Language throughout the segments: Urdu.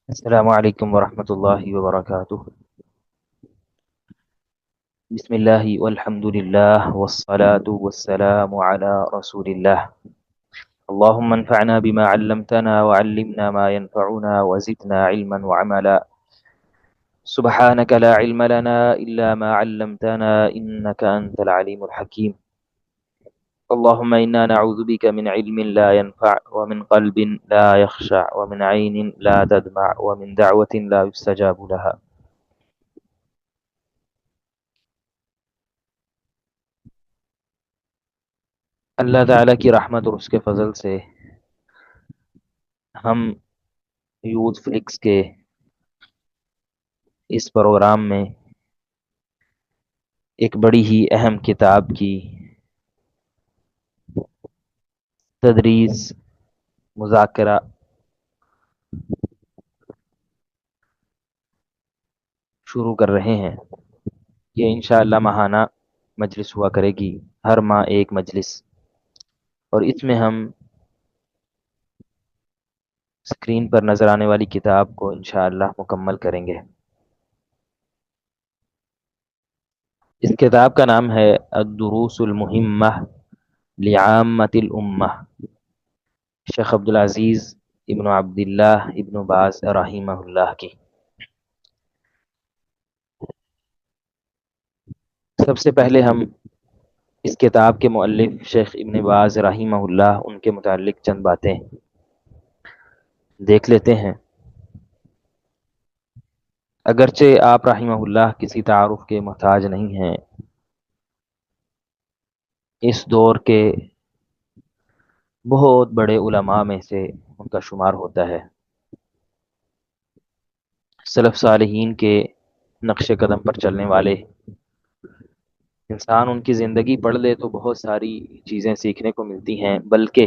السلام علیکم ورحمۃ اللہ وبرکاتہ۔ بسم اللہ والحمد للہ والصلاة والسلام علی رسول اللہ۔ اللهم انفعنا بما علمتنا وعلمنا ما ينفعنا وزدنا علما وعملا۔ سبحانك لا علم لنا إلا ما علمتنا إنك أنت العليم الحكيم۔ اللهم إنا نعوذ بك من علم لا ينفع ومن قلب لا يخشع ومن عين لا تدمع ومن دعوة لا يستجاب لها۔ اللہ تعالیٰ کی رحمت اور اس کے فضل سے ہم یوتھ فلکس کے اس پروگرام میں ایک بڑی ہی اہم کتاب کی تدریس مذاکرہ شروع کر رہے ہیں۔ یہ انشاءاللہ ماہانہ مجلس ہوا کرے گی، ہر ماہ ایک مجلس، اور اس میں ہم اسکرین پر نظر آنے والی کتاب کو انشاءاللہ مکمل کریں گے۔ اس کتاب کا نام ہے الدروس المہمہ لعامۃ الامہ، شیخ عبدالعزیز ابن عبداللہ ابن باز رحمہ اللہ کی۔ سب سے پہلے ہم اس کتاب کے مؤلف شیخ ابن باز رحمہ اللہ ان کے متعلق چند باتیں دیکھ لیتے ہیں۔ اگرچہ آپ رحمہ اللہ کسی تعارف کے محتاج نہیں ہیں، اس دور کے بہت بڑے علماء میں سے ان کا شمار ہوتا ہے۔ سلف صالحین کے نقش قدم پر چلنے والے انسان ان کی زندگی پڑھ لے تو بہت ساری چیزیں سیکھنے کو ملتی ہیں، بلکہ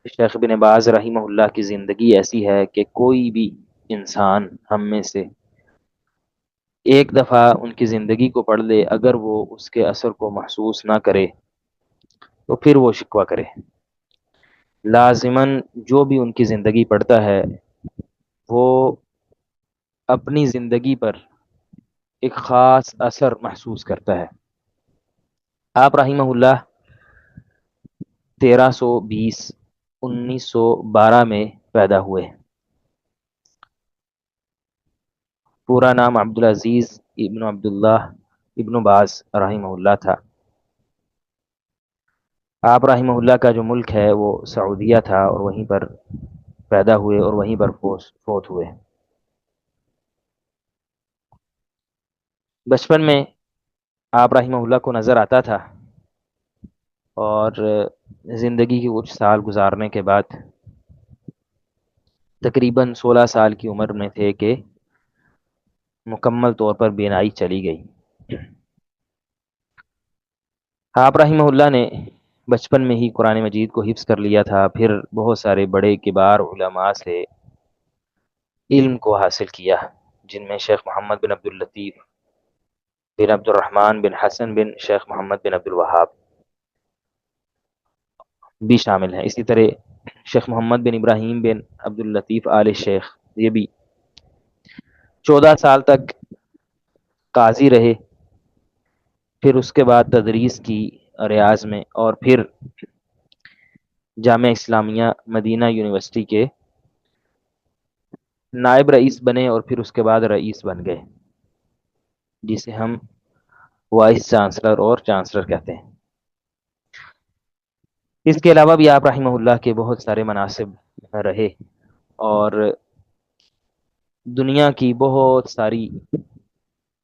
شیخ ابن باز رحمہ اللہ کی زندگی ایسی ہے کہ کوئی بھی انسان ہم میں سے ایک دفعہ ان کی زندگی کو پڑھ لے، اگر وہ اس کے اثر کو محسوس نہ کرے تو پھر وہ شکوہ کرے۔ لازماً جو بھی ان کی زندگی پڑھتا ہے وہ اپنی زندگی پر ایک خاص اثر محسوس کرتا ہے۔ آپ رحمہ اللہ 1320 1912 میں پیدا ہوئے۔ پورا نام عبدالعزیز ابن عبداللہ ابن باز رحمہ اللہ تھا۔ آپ رحمہ اللہ کا جو ملک ہے وہ سعودیہ تھا، اور وہیں پر پیدا ہوئے اور وہیں پر فوت ہوئے۔ بچپن میں آپ رحمہ اللہ کو نظر آتا تھا، اور زندگی کے کچھ سال گزارنے کے بعد تقریباً 16 سال کی عمر میں تھے کہ مکمل طور پر بینائی چلی گئی۔ آپ رحمہ اللہ نے بچپن میں ہی قرآن مجید کو حفظ کر لیا تھا، پھر بہت سارے بڑے کبار علماء سے علم کو حاصل کیا، جن میں شیخ محمد بن عبد اللطیف بن عبد الرحمن بن حسن بن شیخ محمد بن عبد الوہاب بھی شامل ہیں۔ اسی طرح شیخ محمد بن ابراہیم بن عبد اللطیف آل شیخ یہ بھی 14 سال تک قاضی رہے، پھر اس کے بعد تدریس کی ریاض میں، اور پھر جامعہ اسلامیہ مدینہ یونیورسٹی کے نائب رئیس بنے، اور پھر اس کے بعد رئیس بن گئے، جسے ہم وائس چانسلر اور چانسلر کہتے ہیں۔ اس کے علاوہ بھی آپ رحمہ اللہ کے بہت سارے مناصب رہے، اور دنیا کی بہت ساری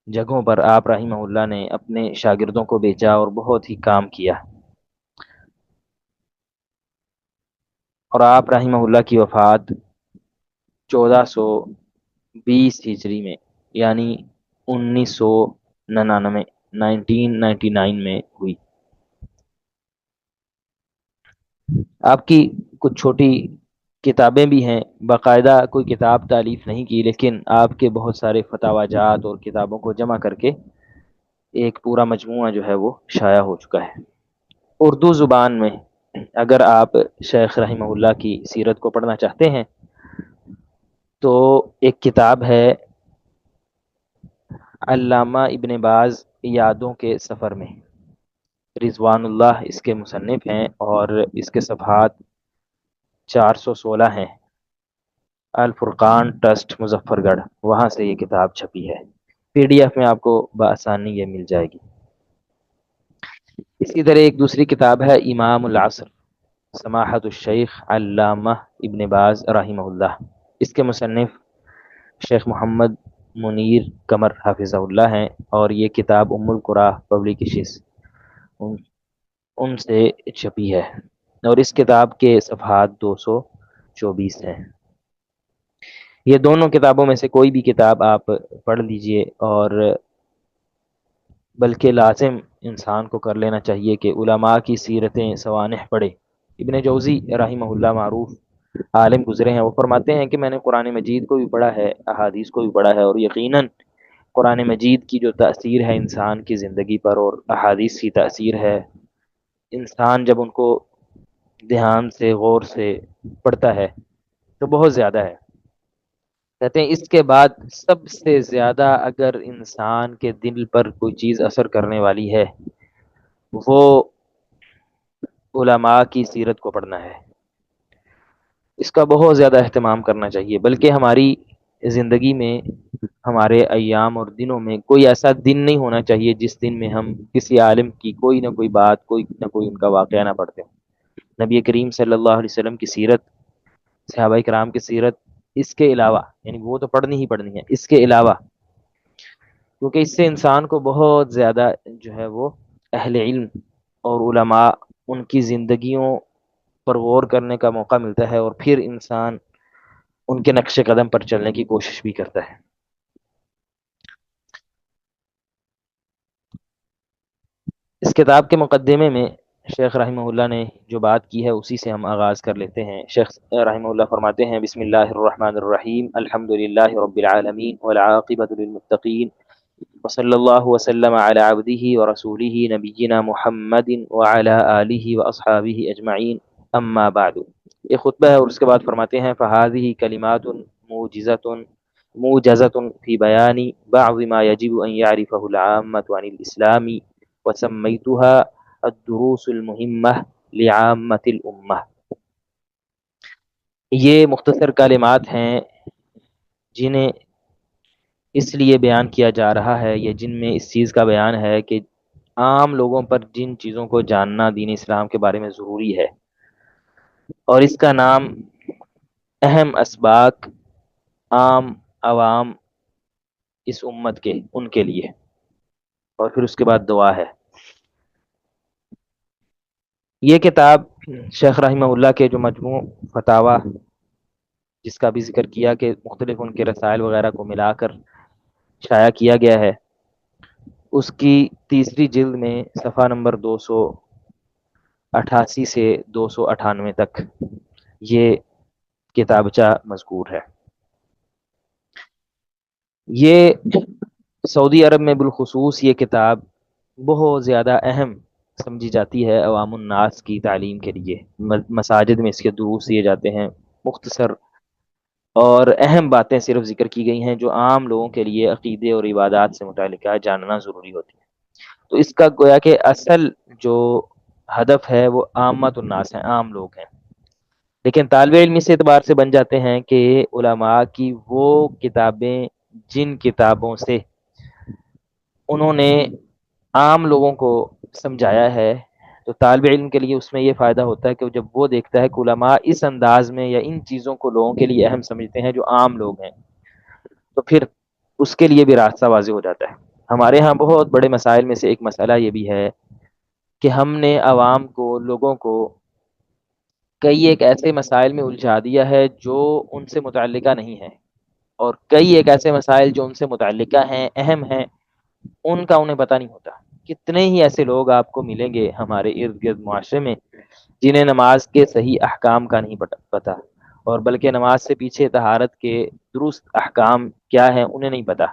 جگہوں پر آپ رحمہ اللہ نے اپنے شاگردوں کو بھیجا اور بہت ہی کام کیا۔ اور آپ رحمہ اللہ کی وفات 1420 ہجری میں، یعنی 1999 میں ہوئی۔ آپ کی کچھ چھوٹی کتابیں بھی ہیں، باقاعدہ کوئی کتاب تالیف نہیں کی، لیکن آپ کے بہت سارے فتاوی جات اور کتابوں کو جمع کر کے ایک پورا مجموعہ جو ہے وہ شائع ہو چکا ہے۔ اردو زبان میں اگر آپ شیخ رحمہ اللہ کی سیرت کو پڑھنا چاہتے ہیں تو ایک کتاب ہے علامہ ابن باز یادوں کے سفر میں، رضوان اللہ اس کے مصنف ہیں، اور اس کے صفحات 416 ہیں۔ الفرقان ٹرسٹ مظفر گڑھ، وہاں سے یہ کتاب چھپی ہے، پی ڈی ایف میں آپ کو بآسانی یہ مل جائے گی۔ اسی طرح ایک دوسری کتاب ہے امام العصر، سماحت الشیخ علامہ ابن باز رحمہ اللہ، اس کے مصنف شیخ محمد منیر قمر حافظہ اللہ ہیں، اور یہ کتاب ام القرآ پبلیکیشنز ان سے چھپی ہے، اور اس کتاب کے صفحات 224 ہیں۔ یہ دونوں کتابوں میں سے کوئی بھی کتاب آپ پڑھ لیجئے، اور بلکہ لازم انسان کو کر لینا چاہیے کہ علماء کی سیرتیں سوانح پڑھے۔ ابن جوزی رحمہ اللہ معروف عالم گزرے ہیں، وہ فرماتے ہیں کہ میں نے قرآن مجید کو بھی پڑھا ہے، احادیث کو بھی پڑھا ہے، اور یقیناً قرآن مجید کی جو تأثیر ہے انسان کی زندگی پر، اور احادیث کی تأثیر ہے، انسان جب ان کو دھیان سے غور سے پڑھتا ہے تو بہت زیادہ ہے۔ کہتے ہیں اس کے بعد سب سے زیادہ اگر انسان کے دل پر کوئی چیز اثر کرنے والی ہے، وہ علماء کی سیرت کو پڑھنا ہے۔ اس کا بہت زیادہ اہتمام کرنا چاہیے، بلکہ ہماری زندگی میں، ہمارے ایام اور دنوں میں کوئی ایسا دن نہیں ہونا چاہیے جس دن میں ہم کسی عالم کی کوئی نہ کوئی بات، کوئی نہ کوئی ان کا واقعہ نہ پڑھتے ہوں۔ نبی کریم صلی اللہ علیہ وسلم کی سیرت، صحابہ کرام کی سیرت، اس کے علاوہ، یعنی وہ تو پڑھنی ہی پڑھنی ہے، اس کے علاوہ، کیونکہ اس سے انسان کو بہت زیادہ جو ہے وہ اہل علم اور علماء ان کی زندگیوں پر غور کرنے کا موقع ملتا ہے، اور پھر انسان ان کے نقش قدم پر چلنے کی کوشش بھی کرتا ہے۔ اس کتاب کے مقدمے میں شیخ رحمہ اللہ نے جو بات کی ہے اسی سے ہم آغاز کر لیتے ہیں۔ شیخ رحمہ اللہ فرماتے ہیں بسم اللہ الرحمن الرحیم، الحمد للہ رب العالمین والعاقبۃ للمتقین، وصلی اللہ وسلم علی عبدہ ورسولہ نبینا محمد وعلی آلہ واصحابہ اجمعین، اما بعد۔ یہ خطبہ ہے، اور اس کے بعد فرماتے ہیں فہذہ کلمات موجزۃ فی بیان بعض ما یجب ان یعرفہ العامۃ عن الاسلام، وسمیتها الدروس المہمہ لعامۃ الامہ۔ یہ مختصر کلمات ہیں جنہیں اس لیے بیان کیا جا رہا ہے، یہ جن میں اس چیز کا بیان ہے کہ عام لوگوں پر جن چیزوں کو جاننا دین اسلام کے بارے میں ضروری ہے، اور اس کا نام اہم اسباق عام عوام اس امت کے، ان کے لیے، اور پھر اس کے بعد دعا ہے۔ یہ کتاب شیخ رحمہ اللہ کے جو مجموع فتاوی، جس کا بھی ذکر کیا کہ مختلف ان کے رسائل وغیرہ کو ملا کر شائع کیا گیا ہے، اس کی تیسری جلد میں صفحہ نمبر 288 سے 298 تک یہ کتابچہ مذکور ہے۔ یہ سعودی عرب میں بالخصوص یہ کتاب بہت زیادہ اہم سمجھی جاتی ہے عوام الناس کی تعلیم کے لیے۔ مساجد میں اس کے دروس دیے جاتے ہیں، مختصر اور اہم باتیں صرف ذکر کی گئی ہیں جو عام لوگوں کے لیے عقیدے اور عبادات سے متعلقہ جاننا ضروری ہوتی ہے۔ تو اس کا گویا کہ اصل جو ہدف ہے وہ عامت الناس ہیں، عام لوگ ہیں، لیکن طالب علم اس اعتبار سے بن جاتے ہیں کہ علماء کی وہ کتابیں جن کتابوں سے انہوں نے عام لوگوں کو سمجھایا ہے، تو طالب علم کے لیے اس میں یہ فائدہ ہوتا ہے کہ جب وہ دیکھتا ہے کہ علماء اس انداز میں یا ان چیزوں کو لوگوں کے لیے اہم سمجھتے ہیں جو عام لوگ ہیں، تو پھر اس کے لیے بھی راستہ واضح ہو جاتا ہے۔ ہمارے ہاں بہت بڑے مسائل میں سے ایک مسئلہ یہ بھی ہے کہ ہم نے عوام کو، لوگوں کو کئی ایک ایسے مسائل میں الجھا دیا ہے جو ان سے متعلقہ نہیں ہے، اور کئی ایک ایسے مسائل جو ان سے متعلقہ ہیں، اہم ہیں، ان کا انہیں پتہ نہیں ہوتا۔ کتنے ہی ایسے لوگ آپ کو ملیں گے ہمارے ارد گرد معاشرے میں جنہیں نماز کے صحیح احکام کا نہیں پتہ، اور بلکہ نماز سے پیچھے طہارت کے درست احکام کیا ہیں انہیں نہیں پتہ،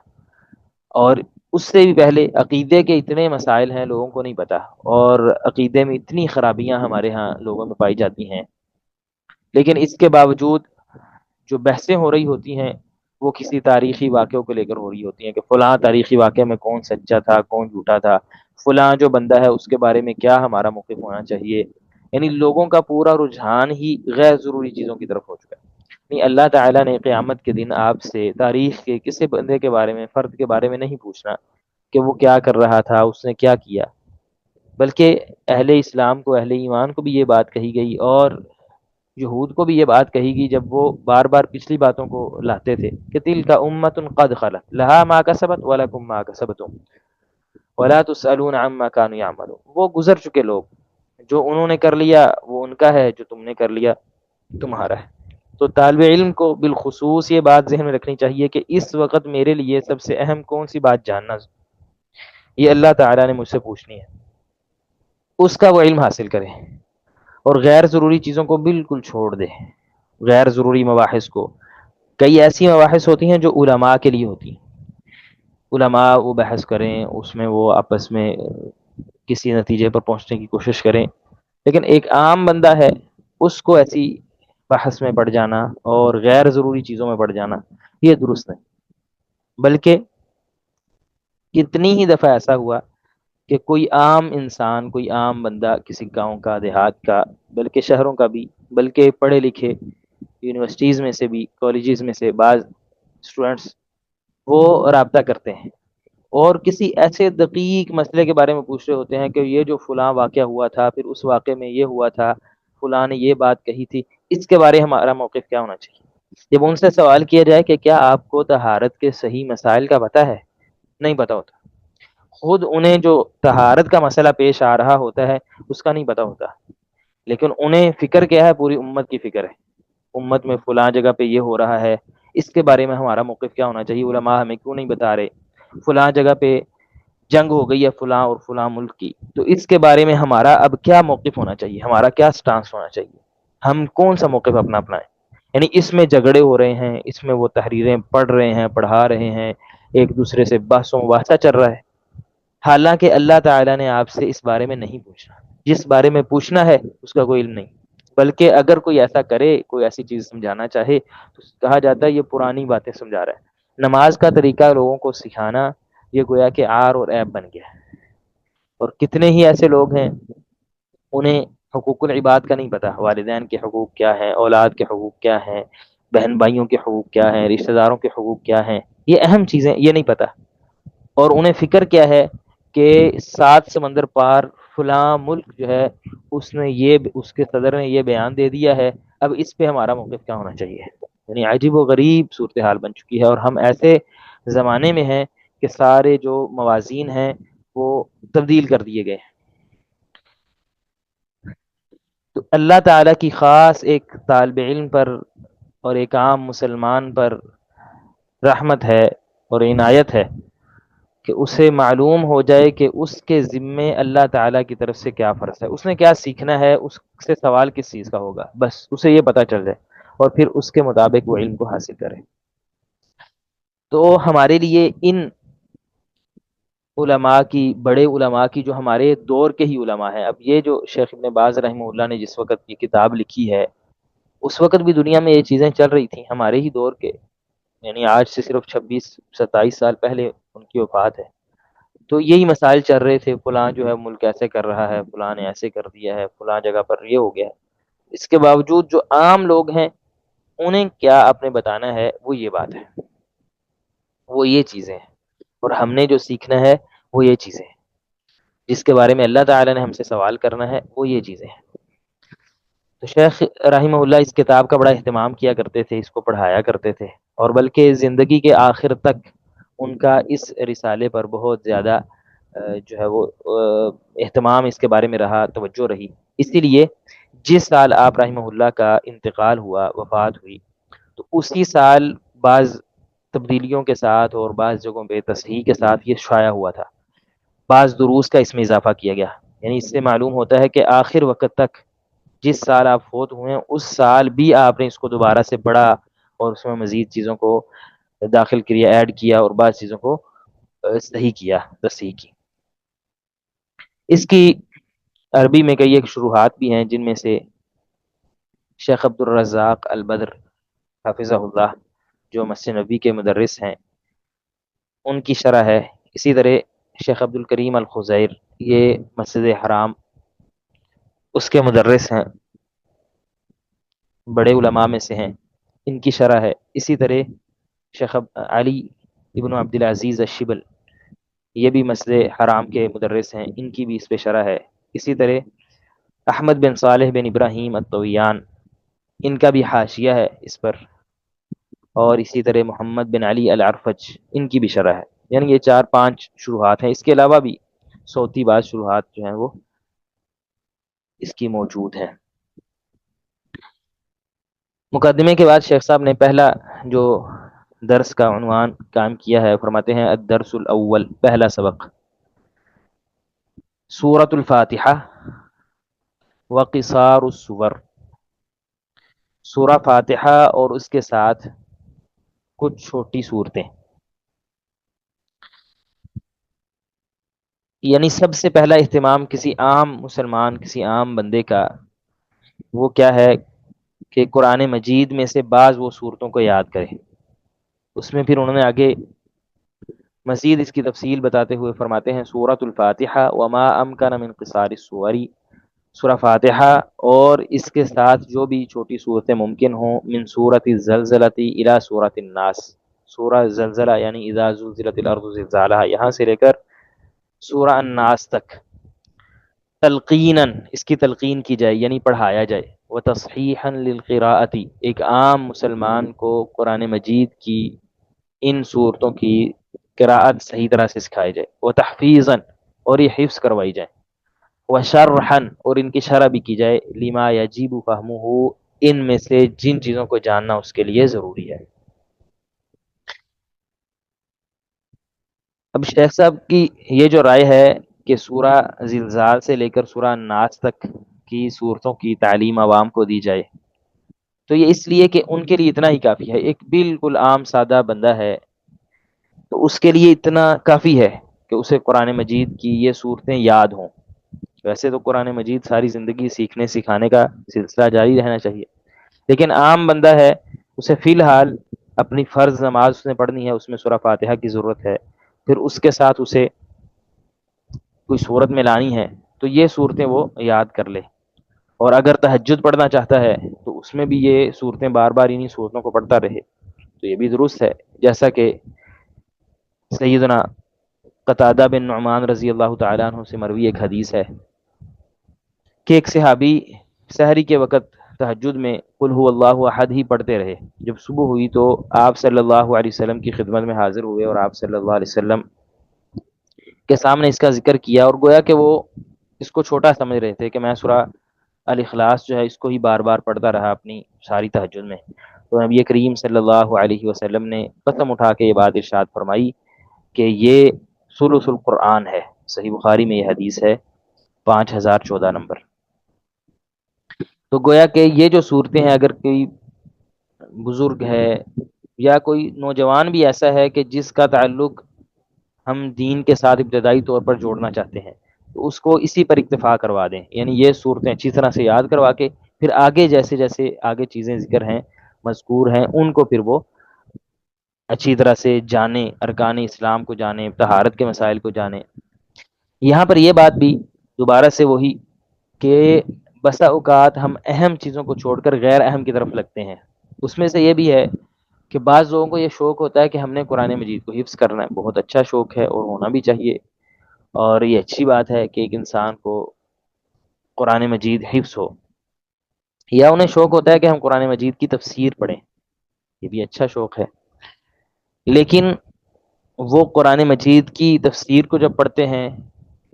اور اس سے بھی پہلے عقیدے کے اتنے مسائل ہیں لوگوں کو نہیں پتہ، اور عقیدے میں اتنی خرابیاں ہمارے ہاں لوگوں میں پائی جاتی ہیں، لیکن اس کے باوجود جو بحثیں ہو رہی ہوتی ہیں وہ کسی تاریخی واقعوں کو لے کر ہو رہی ہوتی ہیں کہ فلاں تاریخی واقعے میں کون سچا تھا کون جھوٹا تھا، فلاں جو بندہ ہے اس کے بارے میں کیا ہمارا موقف ہونا چاہیے. یعنی لوگوں کا پورا رجحان ہی غیر ضروری چیزوں کی طرف ہو چکا ہے. نہیں، اللہ تعالیٰ نے قیامت کے دن آپ سے تاریخ کے کسی بندے کے بارے میں، فرد کے بارے میں نہیں پوچھنا کہ وہ کیا کر رہا تھا، اس نے کیا کیا، بلکہ اہل اسلام کو، اہل ایمان کو بھی یہ بات کہی گئی، اور یہود کو بھی یہ بات کہی گئی جب وہ بار بار پچھلی باتوں کو لاتے تھے کہ تلک امۃ قد خلت لہا ما کسبت ولکم ما کسبتم ولا تسألون عما كانوا يعملون. وہ گزر چکے لوگ، جو انہوں نے کر لیا وہ ان کا ہے، جو تم نے کر لیا تمہارا ہے. تو طالب علم کو بالخصوص یہ بات ذہن میں رکھنی چاہیے کہ اس وقت میرے لیے سب سے اہم کون سی بات جاننا، یہ اللہ تعالیٰ نے مجھ سے پوچھنی ہے، اس کا وہ علم حاصل کرے اور غیر ضروری چیزوں کو بالکل چھوڑ دے. غیر ضروری مباحث کو، کئی ایسی مباحث ہوتی ہیں جو علماء کے لیے ہوتی ہیں، علماء وہ بحث کریں، اس میں وہ آپس میں کسی نتیجے پر پہنچنے کی کوشش کریں، لیکن ایک عام بندہ ہے اس کو ایسی بحث میں پڑ جانا اور غیر ضروری چیزوں میں پڑ جانا یہ درست نہیں. بلکہ کتنی ہی دفعہ ایسا ہوا کہ کوئی عام انسان، کوئی عام بندہ کسی گاؤں کا، دیہات کا، بلکہ شہروں کا بھی، بلکہ پڑھے لکھے یونیورسٹیز میں سے بھی، کالجز میں سے بعض اسٹوڈنٹس وہ رابطہ کرتے ہیں اور کسی ایسے دقیق مسئلے کے بارے میں پوچھ رہے ہوتے ہیں کہ یہ جو فلاں واقعہ ہوا تھا، پھر اس واقعے میں یہ ہوا تھا، فلاں نے یہ بات کہی تھی، اس کے بارے میں ہمارا موقف کیا ہونا چاہیے. جب ان سے سوال کیا جائے کہ کیا آپ کو طہارت کے صحیح مسائل کا پتہ ہے، نہیں پتہ ہوتا. خود انہیں جو طہارت کا مسئلہ پیش آ رہا ہوتا ہے اس کا نہیں پتہ ہوتا، لیکن انہیں فکر کیا ہے، پوری امت کی فکر ہے. امت میں فلاں جگہ پہ یہ ہو رہا ہے، اس کے بارے میں ہمارا موقف کیا ہونا چاہیے، علماء ہمیں کیوں نہیں بتا رہے. فلاں جگہ پہ جنگ ہو گئی ہے فلاں اور فلاں ملک کی، تو اس کے بارے میں ہمارا اب کیا موقف ہونا چاہیے، ہمارا کیا سٹانس ہونا چاہیے، ہم کون سا موقف اپنا اپنائیں. یعنی اس میں جھگڑے ہو رہے ہیں، اس میں وہ تحریریں پڑھ رہے ہیں، پڑھا رہے ہیں، ایک دوسرے سے بحث و مباحثہ چل رہا ہے. حالانکہ اللہ تعالیٰ نے آپ سے اس بارے میں نہیں پوچھنا. جس بارے میں پوچھنا ہے اس کا کوئی علم نہیں، بلکہ اگر کوئی ایسا کرے، کوئی ایسی چیز سمجھانا چاہے تو کہا جاتا ہے یہ پرانی باتیں سمجھا رہا ہے. نماز کا طریقہ لوگوں کو سکھانا یہ گویا کہ عار اور عیب بن گیا ہے. اور کتنے ہی ایسے لوگ ہیں انہیں حقوق العباد کا نہیں پتہ، والدین کے حقوق کیا ہیں، اولاد کے حقوق کیا ہیں، بہن بھائیوں کے حقوق کیا ہیں، رشتہ داروں کے حقوق کیا ہیں، یہ اہم چیزیں یہ نہیں پتہ. اور انہیں فکر کیا ہے کہ 7 سمندر پار فلاں ملک جو ہے اس نے یہ، اس کے صدر نے یہ بیان دے دیا ہے، اب اس پہ ہمارا موقف کیا ہونا چاہیے. یعنی عجیب و غریب صورتحال بن چکی ہے، اور ہم ایسے زمانے میں ہیں کہ سارے جو موازین ہیں وہ تبدیل کر دیے گئے. تو اللہ تعالیٰ کی خاص ایک طالب علم پر اور ایک عام مسلمان پر رحمت ہے اور عنایت ہے کہ اسے معلوم ہو جائے کہ اس کے ذمے اللہ تعالیٰ کی طرف سے کیا فرض ہے، اس نے کیا سیکھنا ہے، اس سے سوال کس چیز کا ہوگا، بس اسے یہ پتہ چل جائے اور پھر اس کے مطابق وہ علم کو حاصل کرے. تو ہمارے لیے ان علماء کی، بڑے علماء کی، جو ہمارے دور کے ہی علماء ہیں، اب یہ جو شیخ ابن باز رحمہ اللہ نے جس وقت یہ کتاب لکھی ہے اس وقت بھی دنیا میں یہ چیزیں چل رہی تھیں ہمارے ہی دور کے، یعنی آج سے صرف 26 27 سال پہلے ان کی وفات ہے. تو یہی مسائل چل رہے تھے، فلاں جو ہے ملک ایسے کر رہا ہے، فلاں نے ایسے کر دیا ہے، فلاں جگہ پر یہ ہو گیا ہے. اس کے باوجود جو عام لوگ ہیں انہیں کیا آپ نے بتانا ہے، وہ یہ بات ہے، وہ یہ چیزیں ہیں، اور ہم نے جو سیکھنا ہے وہ یہ چیزیں ہیں، جس کے بارے میں اللہ تعالی نے ہم سے سوال کرنا ہے وہ یہ چیزیں ہیں. تو شیخ رحمہ اللہ اس کتاب کا بڑا اہتمام کیا کرتے تھے، اس کو پڑھایا کرتے تھے، اور بلکہ زندگی کے آخر تک ان کا اس رسالے پر بہت زیادہ جو ہے وہ اہتمام اس کے بارے میں رہا، توجہ رہی. اسی لیے جس سال آپ رحمہ اللہ کا انتقال ہوا، وفات ہوئی، تو اسی سال بعض تبدیلیوں کے ساتھ اور بعض جگہوں پہ تصحیح کے ساتھ یہ شائع ہوا تھا. بعض دروس کا اس میں اضافہ کیا گیا. یعنی اس سے معلوم ہوتا ہے کہ آخر وقت تک جس سال آپ فوت ہوئے ہیں اس سال بھی آپ نے اس کو دوبارہ سے پڑھا اور اس میں مزید چیزوں کو داخل کیا، ایڈ کیا، اور بعض چیزوں کو صحیح کیا، تصحیح کی. اس کی عربی میں کئی ایک شروحات بھی ہیں، جن میں سے شیخ عبد الرزاق البدر حفظہ اللہ جو مسجد نبوی کے مدرس ہیں ان کی شرح ہے. اسی طرح شیخ عبد الکریم الخزیر، یہ مسجد حرام اس کے مدرس ہیں، بڑے علماء میں سے ہیں، ان کی شرح ہے. اسی طرح شیخ علی ابن عبد العزیز الشبل، یہ بھی مسجد حرام کے مدرس ہیں، ان کی بھی اس پہ شرح ہے. اسی طرح احمد بن صالح بن ابراہیم الطویان، ان کا بھی حاشیہ ہے اس پر. اور اسی طرح محمد بن علی العرفج، ان کی بھی شرح ہے. یعنی یہ 4-5 شروحات ہیں. اس کے علاوہ بھی صوتی بعض شروحات جو ہیں وہ اس کی موجود ہیں. مقدمے کے بعد شیخ صاحب نے پہلا جو درس کا عنوان قائم کیا ہے، فرماتے ہیں الدرس الاول، پہلا سبق، سورۃ الفاتحہ وقصار السور، سورہ فاتحہ اور اس کے ساتھ کچھ چھوٹی صورتیں. یعنی سب سے پہلا اہتمام کسی عام مسلمان، کسی عام بندے کا وہ کیا ہے کہ قرآن مجید میں سے بعض وہ صورتوں کو یاد کرے. اس میں پھر انہوں نے آگے مزید اس کی تفصیل بتاتے ہوئے فرماتے ہیں سورۃ الفاتحہ وما امکن من قصار السور، سورہ فاتحہ اور اس کے ساتھ جو بھی چھوٹی صورتیں ممکن ہوں، من سورۃ الزلزلہ الی سورۃ الناس، سورہ زلزلہ یعنی اذا زلزلت الارض زلزالہا، یہاں سے لے کر سورہ الناس تک، تلقیناً اس کی تلقین کی جائے یعنی پڑھایا جائے، وتصحیحا للقراءۃ، ایک عام مسلمان کو قرآن مجید کی ان صورتوں کی قراءت صحیح طرح سے سکھائی جائے، وتحفیظا اور یہ حفظ کروائی جائے، وشرحا اور ان کی شرح بھی کی جائے، لما یجب فہمہ، ان میں سے جن چیزوں کو جاننا اس کے لیے ضروری ہے. اب شیخ صاحب کی یہ جو رائے ہے کہ سورہ زلزال سے لے کر سورہ ناس تک کی صورتوں کی تعلیم عوام کو دی جائے، تو یہ اس لیے کہ ان کے لیے اتنا ہی کافی ہے. ایک بالکل عام سادہ بندہ ہے تو اس کے لیے اتنا کافی ہے کہ اسے قرآن مجید کی یہ صورتیں یاد ہوں. ویسے تو قرآن مجید ساری زندگی سیکھنے سکھانے کا سلسلہ جاری رہنا چاہیے، لیکن عام بندہ ہے اسے فی الحال اپنی فرض نماز اس نے پڑھنی ہے، اس میں سورہ فاتحہ کی ضرورت ہے، پھر اس کے ساتھ اسے کوئی صورت میں لانی ہے تو یہ صورتیں وہ یاد کر لے. اور اگر تہجد پڑھنا چاہتا ہے تو اس میں بھی یہ صورتیں بار بار انہی صورتوں کو پڑھتا رہے تو یہ بھی درست ہے. جیسا کہ سیدنا قتادہ بن نعمان رضی اللہ تعالیٰ عنہ سے مروی ایک حدیث ہے کہ ایک صحابی سحری کے وقت تہجد میں قل هو اللہ احد ہی پڑھتے رہے. جب صبح ہوئی تو آپ صلی اللہ علیہ وسلم کی خدمت میں حاضر ہوئے اور آپ صلی اللہ علیہ وسلم کے سامنے اس کا ذکر کیا، اور گویا کہ وہ اس کو چھوٹا سمجھ رہے تھے کہ میں سورہ الاخلاص جو ہے اس کو ہی بار بار پڑھتا رہا اپنی ساری تہجد میں. تو نبی کریم صلی اللہ علیہ وسلم نے قسم اٹھا کے یہ بات ارشاد فرمائی کہ یہ ثلث القرآن ہے. صحیح بخاری میں یہ حدیث ہے 5014 نمبر. تو گویا کہ یہ جو صورتیں ہیں، اگر کوئی بزرگ ہے یا کوئی نوجوان بھی ایسا ہے کہ جس کا تعلق ہم دین کے ساتھ ابتدائی طور پر جوڑنا چاہتے ہیں تو اس کو اسی پر اکتفا کروا دیں، یعنی یہ صورتیں اچھی طرح سے یاد کروا کے پھر آگے جیسے جیسے آگے چیزیں ذکر ہیں مذکور ہیں ان کو پھر وہ اچھی طرح سے جانیں، ارکان اسلام کو جانیں، طہارت کے مسائل کو جانیں. یہاں پر یہ بات بھی دوبارہ سے وہی کہ بسا اوقات ہم اہم چیزوں کو چھوڑ کر غیر اہم کی طرف لگتے ہیں. اس میں سے یہ بھی ہے کہ بعض لوگوں کو یہ شوق ہوتا ہے کہ ہم نے قرآن مجید کو حفظ کرنا ہے. بہت اچھا شوق ہے اور ہونا بھی چاہیے، اور یہ اچھی بات ہے کہ ایک انسان کو قرآن مجید حفظ ہو. یا انہیں شوق ہوتا ہے کہ ہم قرآن مجید کی تفسیر پڑھیں، یہ بھی اچھا شوق ہے. لیکن وہ قرآن مجید کی تفسیر کو جب پڑھتے ہیں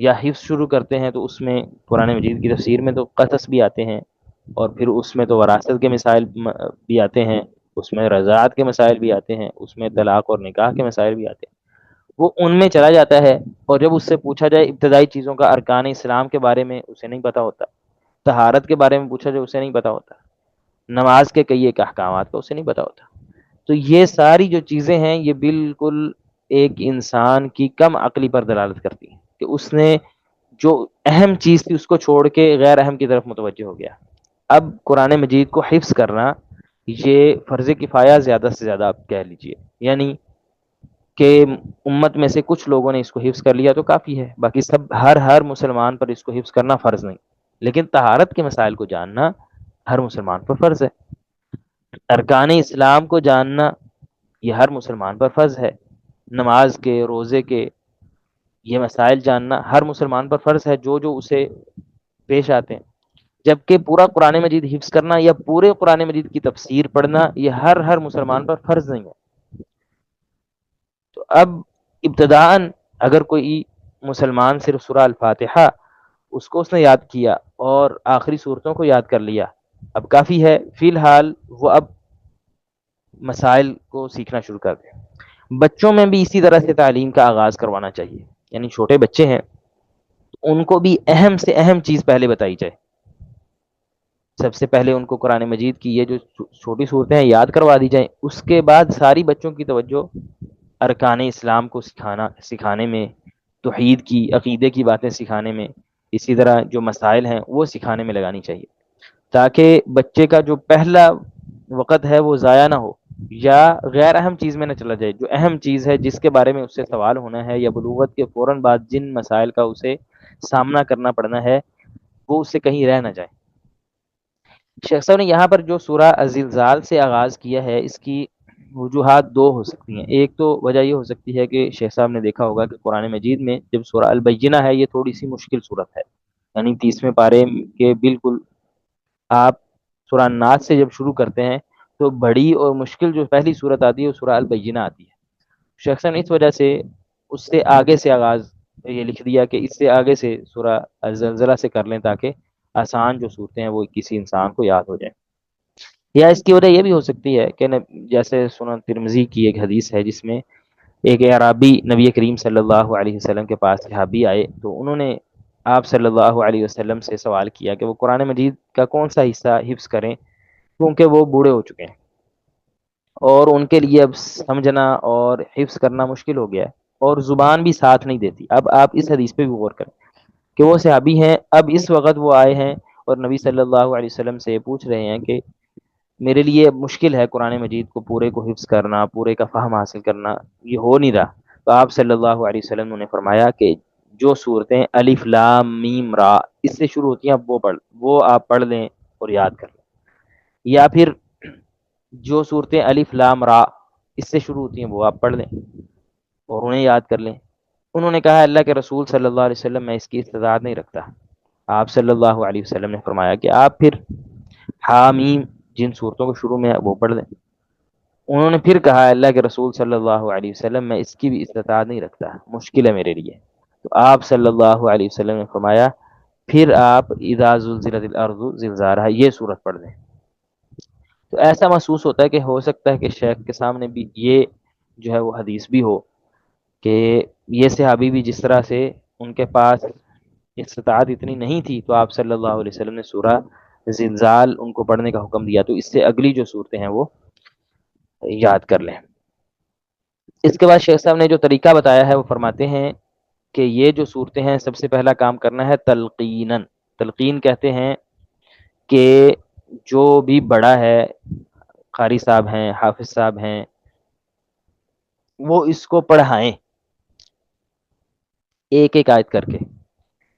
یا حفظ شروع کرتے ہیں تو اس میں قرآن مجید کی تفسیر میں تو قصص بھی آتے ہیں، اور پھر اس میں تو وراثت کے مسائل بھی آتے ہیں، اس میں رضاعت کے مسائل بھی آتے ہیں، اس میں طلاق اور نکاح کے مسائل بھی آتے ہیں. وہ ان میں چلا جاتا ہے، اور جب اس سے پوچھا جائے ابتدائی چیزوں کا، ارکان اسلام کے بارے میں اسے نہیں پتہ ہوتا، طہارت کے بارے میں پوچھا جائے اسے نہیں پتہ ہوتا، نماز کے کئی ایک احکامات کا اسے نہیں پتہ ہوتا. تو یہ ساری جو چیزیں ہیں یہ بالکل ایک انسان کی کم عقلی پر دلالت کرتی ہیں کہ اس نے جو اہم چیز تھی اس کو چھوڑ کے غیر اہم کی طرف متوجہ ہو گیا. اب قرآن مجید کو حفظ کرنا یہ فرض کفایہ زیادہ سے زیادہ آپ کہہ لیجئے، یعنی کہ امت میں سے کچھ لوگوں نے اس کو حفظ کر لیا تو کافی ہے، باقی سب ہر مسلمان پر اس کو حفظ کرنا فرض نہیں۔ لیکن طہارت کے مسائل کو جاننا ہر مسلمان پر فرض ہے، ارکان اسلام کو جاننا یہ ہر مسلمان پر فرض ہے، نماز کے، روزے کے یہ مسائل جاننا ہر مسلمان پر فرض ہے جو جو اسے پیش آتے ہیں، جبکہ پورا قرآن مجید حفظ کرنا یا پورے قرآن مجید کی تفسیر پڑھنا یہ ہر مسلمان پر فرض نہیں ہے۔ تو اب ابتداً اگر کوئی مسلمان صرف سورہ الفاتحہ اس نے یاد کیا اور آخری صورتوں کو یاد کر لیا، اب کافی ہے، فی الحال وہ اب مسائل کو سیکھنا شروع کر دیں۔ بچوں میں بھی اسی طرح سے تعلیم کا آغاز کروانا چاہیے، یعنی چھوٹے بچے ہیں ان کو بھی اہم سے اہم چیز پہلے بتائی جائے، سب سے پہلے ان کو قرآن مجید کی یہ جو چھوٹی صورتیں ہیں یاد کروا دی جائیں، اس کے بعد ساری بچوں کی توجہ ارکان اسلام کو سکھانے میں، توحید کی، عقیدے کی باتیں سکھانے میں، اسی طرح جو مسائل ہیں وہ سکھانے میں لگانی چاہیے، تاکہ بچے کا جو پہلا وقت ہے وہ ضائع نہ ہو یا غیر اہم چیز میں نہ چلا جائے، جو اہم چیز ہے جس کے بارے میں اس سے سوال ہونا ہے یا بلوغت کے فوراً بعد جن مسائل کا اسے سامنا کرنا پڑنا ہے وہ اس سے کہیں رہ نہ جائے۔ شیخ صاحب نے یہاں پر جو سورہ الزلزال سے آغاز کیا ہے اس کی وجوہات دو ہو سکتی ہیں۔ ایک تو وجہ یہ ہو سکتی ہے کہ شیخ صاحب نے دیکھا ہوگا کہ قرآن مجید میں جب سورہ البینہ ہے یہ تھوڑی سی مشکل صورت ہے، یعنی 30ویں پارے کے بالکل آپ سورہ الناس سے جب شروع کرتے ہیں تو بڑی اور مشکل جو پہلی صورت آتی ہے وہ سورہ البینہ آتی ہے۔ شیخ صاحب نے اس وجہ سے اس سے آگے سے آغاز یہ لکھ دیا کہ اس سے آگے سے سورہ الزلزلہ سے کر لیں تاکہ آسان جو صورتیں ہیں وہ کسی انسان کو یاد ہو جائیں۔ یا اس کی وجہ یہ بھی ہو سکتی ہے کہ جیسے سنن ترمذی کی ایک حدیث ہے جس میں ایک اعرابی نبی کریم صلی اللہ علیہ وسلم کے پاس صحابی آئے تو انہوں نے آپ صلی اللہ علیہ وسلم سے سوال کیا کہ وہ قرآن مجید کا کون سا حصہ حفظ کریں کیونکہ وہ بوڑھے ہو چکے ہیں اور ان کے لیے اب سمجھنا اور حفظ کرنا مشکل ہو گیا ہے اور زبان بھی ساتھ نہیں دیتی۔ اب آپ اس حدیث پہ بھی غور کریں کہ وہ صحابی ہیں، اب اس وقت وہ آئے ہیں اور نبی صلی اللہ علیہ وسلم سے پوچھ رہے ہیں کہ میرے لیے اب مشکل ہے قرآن مجید کو پورے کو حفظ کرنا، پورے کا فہم حاصل کرنا، یہ ہو نہیں رہا۔ تو آپ صلی اللہ علیہ وسلم نے فرمایا کہ جو صورتیں الف لام میم را اس سے شروع ہوتی ہیں اب وہ آپ پڑھ لیں اور یاد کر لیں، یا پھر جو صورتیں الف لام را اس سے شروع ہوتی ہیں وہ آپ پڑھ لیں اور انہیں یاد کر لیں۔ انہوں نے کہا اللہ کے رسول صلی اللہ علیہ وسلم میں اس کی استطاعت نہیں رکھتا۔ آپ صلی اللہ علیہ وسلم نے فرمایا کہ آپ پھر حامیم جن صورتوں کو شروع میں ہے وہ پڑھ لیں۔ انہوں نے پھر کہا اللہ کے رسول صلی اللہ علیہ وسلم میں اس کی بھی استطاعت نہیں رکھتا، مشکل ہے میرے لیے۔ تو آپ صلی اللہ علیہ وسلم نے فرمایا پھر آپ اذا زلزلت الارض زلزالہا یہ صورت پڑھ لیں۔ تو ایسا محسوس ہوتا ہے کہ ہو سکتا ہے کہ شیخ کے سامنے بھی یہ جو ہے وہ حدیث بھی ہو کہ یہ صحابی بھی جس طرح سے ان کے پاس استطاعت اتنی نہیں تھی تو آپ صلی اللہ علیہ وسلم نے سورہ زلزال ان کو پڑھنے کا حکم دیا، تو اس سے اگلی جو صورتیں ہیں وہ یاد کر لیں۔ اس کے بعد شیخ صاحب نے جو طریقہ بتایا ہے وہ فرماتے ہیں کہ یہ جو صورتیں ہیں سب سے پہلا کام کرنا ہے تلقیناً۔ تلقین کہتے ہیں کہ جو بھی بڑا ہے، قاری صاحب ہیں، حافظ صاحب ہیں، وہ اس کو پڑھائیں ایک ایک آیت کر کے،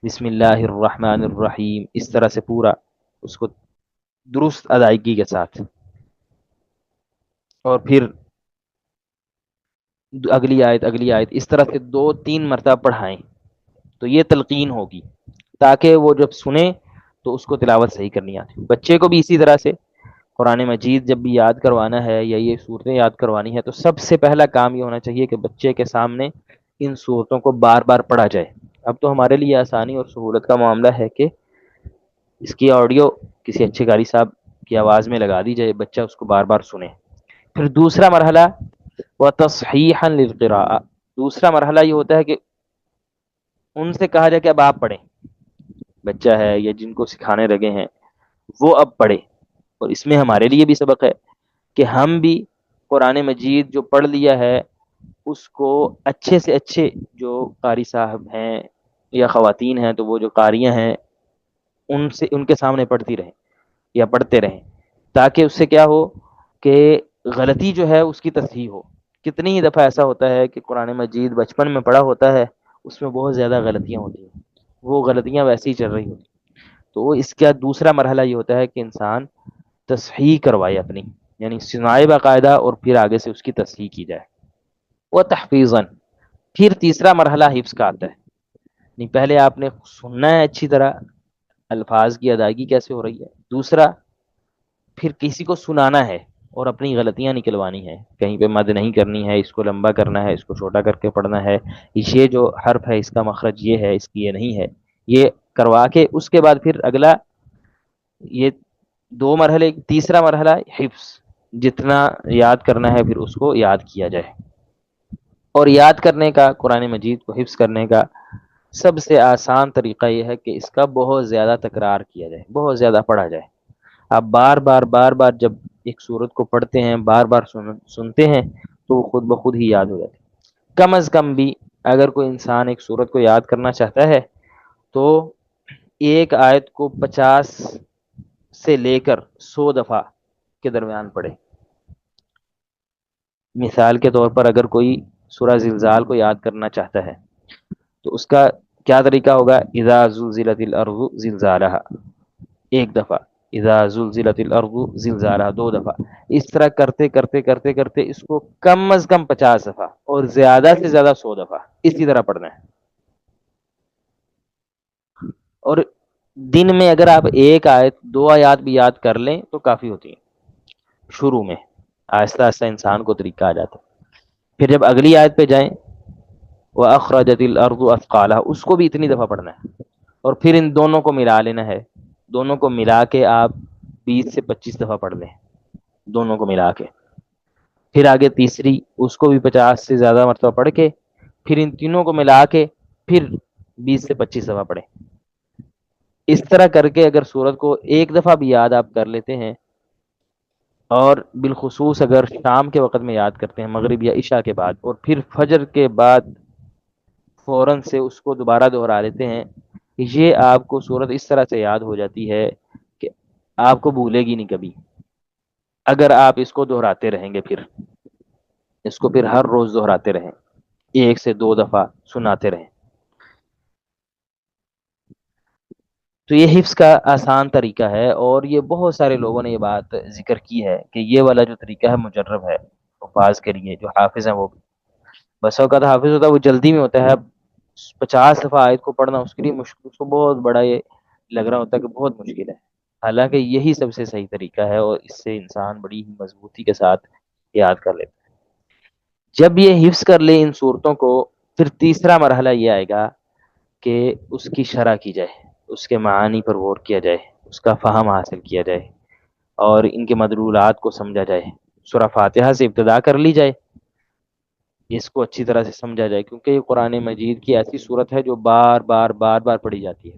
بسم اللہ الرحمن الرحیم اس طرح سے پورا اس کو درست ادائیگی کے ساتھ، اور پھر اگلی آیت اس طرح سے 2-3 مرتبہ پڑھائیں تو یہ تلقین ہوگی، تاکہ وہ جب سنیں تو اس کو تلاوت صحیح کرنی آتی۔ بچے کو بھی اسی طرح سے قرآن مجید جب بھی یاد کروانا ہے یا یہ صورتیں یاد کروانی ہے تو سب سے پہلا کام یہ ہونا چاہیے کہ بچے کے سامنے ان صورتوں کو بار بار پڑھا جائے۔ اب تو ہمارے لیے آسانی اور سہولت کا معاملہ ہے کہ اس کی آڈیو کسی اچھے قاری صاحب کی آواز میں لگا دی جائے، بچہ اس کو بار بار سنے۔ پھر دوسرا مرحلہ وتصحیحا للقراءہ، دوسرا مرحلہ یہ ہوتا ہے کہ ان سے کہا جائے کہ اب آپ پڑھیں، بچہ ہے یا جن کو سکھانے لگے ہیں وہ اب پڑھے، اور اس میں ہمارے لیے بھی سبق ہے کہ ہم بھی قرآن مجید جو پڑھ لیا ہے اس کو اچھے سے اچھے جو قاری صاحب ہیں یا خواتین ہیں تو وہ جو قاریاں ہیں ان کے سامنے پڑھتی رہیں یا پڑھتے رہیں، تاکہ اس سے کیا ہو کہ غلطی جو ہے اس کی تصحیح ہو. کتنی ہی دفعہ ایسا ہوتا ہے کہ قرآن مجید بچپن میں پڑھا ہوتا ہے، اس میں بہت زیادہ غلطیاں ہوتی ہیں، وہ غلطیاں ویسے ہی چل رہی ہوتی ہیں. تو وہ اس کا دوسرا مرحلہ یہ ہوتا ہے کہ انسان تصحیح کروائے اپنی، یعنی سنائے باقاعدہ اور پھر آگے سے اس کی تصحیح کی جائے. وہ تحفیظاً. پھر تیسرا مرحلہ حفظ کا آتا ہے. نہیں، پہلے آپ نے سننا ہے اچھی طرح، الفاظ کی ادائیگی کیسے ہو رہی ہے. دوسرا، پھر کسی کو سنانا ہے اور اپنی غلطیاں نکلوانی ہے، کہیں پہ مد نہیں کرنی ہے، اس کو لمبا کرنا ہے، اس کو چھوٹا کر کے پڑھنا ہے، یہ جو حرف ہے اس کا مخرج یہ ہے، اس کی یہ نہیں ہے، یہ کروا کے اس کے بعد پھر اگلا یہ دو مرحلے. تیسرا مرحلہ حفظ، جتنا یاد کرنا ہے پھر اس کو یاد کیا جائے. اور یاد کرنے کا، قرآن مجید کو حفظ کرنے کا سب سے آسان طریقہ یہ ہے کہ اس کا بہت زیادہ تکرار کیا جائے، بہت زیادہ پڑھا جائے. آپ بار بار بار بار جب ایک سورت کو پڑھتے ہیں، بار بار سنتے ہیں، تو وہ خود بخود ہی یاد ہو جاتی ہے. کم از کم بھی اگر کوئی انسان ایک سورت کو یاد کرنا چاہتا ہے تو ایک آیت کو 50 سے لے کر 100 دفعہ کے درمیان پڑھے. مثال کے طور پر اگر کوئی سورہ زلزال کو یاد کرنا چاہتا ہے تو اس کا کیا طریقہ ہوگا؟ اذا زلزلت الارض زلزالہا ایک دفعہ، اذا زلزلت الارض زلزالہا 2 دفعہ. اس طرح کرتے کرتے کرتے کرتے اس کو کم از کم 50 دفعہ اور زیادہ سے زیادہ 100 دفعہ اسی طرح پڑھنا ہے. اور دن میں اگر آپ ایک آیت 2 آیات بھی یاد کر لیں تو کافی ہوتی ہیں. شروع میں آہستہ آہستہ انسان کو طریقہ آ جاتا ہے. پھر جب اگلی آیت پہ جائیں، وَأَخْرَجَتِ الْأَرْضُ أَثْقَالَهَا، اس کو بھی اتنی دفعہ پڑھنا ہے. اور پھر ان دونوں کو ملا لینا ہے، دونوں کو ملا کے آپ 20 سے 25 دفعہ پڑھ لیں، دونوں کو ملا کے. پھر آگے تیسری، اس کو بھی 50 سے زیادہ مرتبہ پڑھ کے پھر ان تینوں کو ملا کے پھر 20 سے 25 دفعہ پڑھیں. اس طرح کر کے اگر سورت کو ایک دفعہ بھی یاد آپ کر لیتے ہیں، اور بالخصوص اگر شام کے وقت میں یاد کرتے ہیں، مغرب یا عشاء کے بعد، اور پھر فجر کے بعد فوراً سے اس کو دوبارہ دہرا لیتے ہیں، یہ آپ کو صورت اس طرح سے یاد ہو جاتی ہے کہ آپ کو بھولے گی نہیں کبھی، اگر آپ اس کو دہراتے رہیں گے. پھر اس کو پھر ہر روز دہراتے رہیں، 1 سے 2 دفعہ سناتے رہیں. تو یہ حفظ کا آسان طریقہ ہے، اور یہ بہت سارے لوگوں نے یہ بات ذکر کی ہے کہ یہ والا جو طریقہ ہے مجرب ہے حفاظ کے لیے. جو حافظ ہیں وہ بس اوقات حافظ ہوتا ہے وہ جلدی میں ہوتا ہے. اب 50 دفعہ آیت کو پڑھنا اس کے لیے مشکل، اس کو بہت بڑا یہ لگ رہا ہوتا ہے کہ بہت مشکل ہے. حالانکہ یہی سب سے صحیح طریقہ ہے، اور اس سے انسان بڑی ہی مضبوطی کے ساتھ یاد کر لیتا ہے. جب یہ حفظ کر لے ان صورتوں کو، پھر تیسرا مرحلہ یہ آئے گا کہ اس کی شرح کی جائے، اس کے معانی پر غور کیا جائے، اس کا فہم حاصل کیا جائے، اور ان کے مدلولات کو سمجھا جائے. سورہ فاتحہ سے ابتدا کر لی جائے، اس کو اچھی طرح سے سمجھا جائے، کیونکہ یہ قرآن مجید کی ایسی صورت ہے جو بار بار بار بار پڑھی جاتی ہے.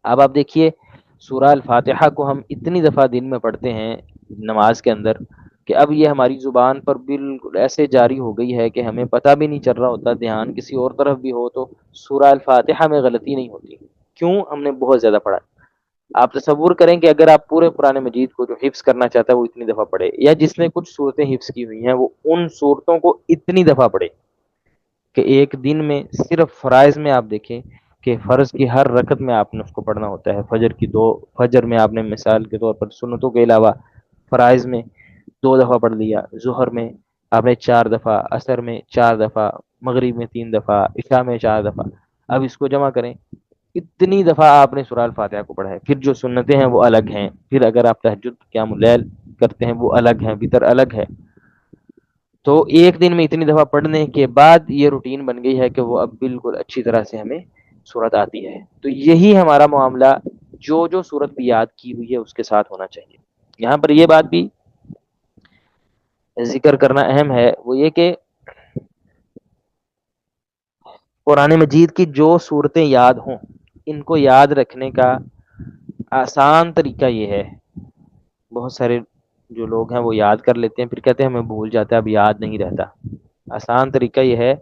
اب آپ دیکھیے، سورہ الفاتحہ کو ہم اتنی دفعہ دن میں پڑھتے ہیں نماز کے اندر کہ اب یہ ہماری زبان پر بالکل ایسے جاری ہو گئی ہے کہ ہمیں پتہ بھی نہیں چل رہا ہوتا، دھیان کسی اور طرف بھی ہو تو سورہ الفاتحہ میں غلطی نہیں ہوتی. کیوں؟ ہم نے بہت زیادہ پڑھا. آپ تصور کریں کہ اگر آپ پورے قرآن مجید کو جو حفظ کرنا چاہتا ہے وہ اتنی دفعہ پڑھے، یا جس نے کچھ صورتیں حفظ کی ہوئی ہیں وہ ان صورتوں کو اتنی دفعہ پڑھے کہ ایک دن میں صرف فرائض میں آپ دیکھیں کہ فرض کی ہر رکعت میں آپ نے اس کو پڑھنا ہوتا ہے. فجر میں آپ نے مثال کے طور پر سنتوں کے علاوہ فرائض میں 2 دفعہ پڑھ لیا، ظہر میں آپ نے 4 دفعہ، عصر میں 4 دفعہ، مغرب میں 3 دفعہ، عشاء میں 4 دفعہ. اب اس کو جمع کریں، اتنی دفعہ آپ نے سورہ الفاتحہ کو پڑھا ہے. پھر جو سنتیں ہیں وہ الگ ہیں، پھر اگر آپ تہجد قیام اللیل کرتے ہیں وہ الگ ہیں، وتر الگ ہے. تو ایک دن میں اتنی دفعہ پڑھنے کے بعد یہ روٹین بن گئی ہے کہ وہ اب بالکل اچھی طرح سے ہمیں صورت آتی ہے. تو یہی ہمارا معاملہ جو جو صورت بھی یاد کی ہوئی ہے اس کے ساتھ ہونا چاہیے. یہاں پر یہ بات بھی ذکر کرنا اہم ہے، وہ یہ کہ قرآن مجید کی جو صورتیں یاد ہوں ان کو یاد رکھنے کا آسان طریقہ یہ ہے. بہت سارے جو لوگ ہیں وہ یاد کر لیتے ہیں پھر کہتے ہیں ہمیں بھول جاتا ہے، اب یاد نہیں رہتا. آسان طریقہ یہ ہے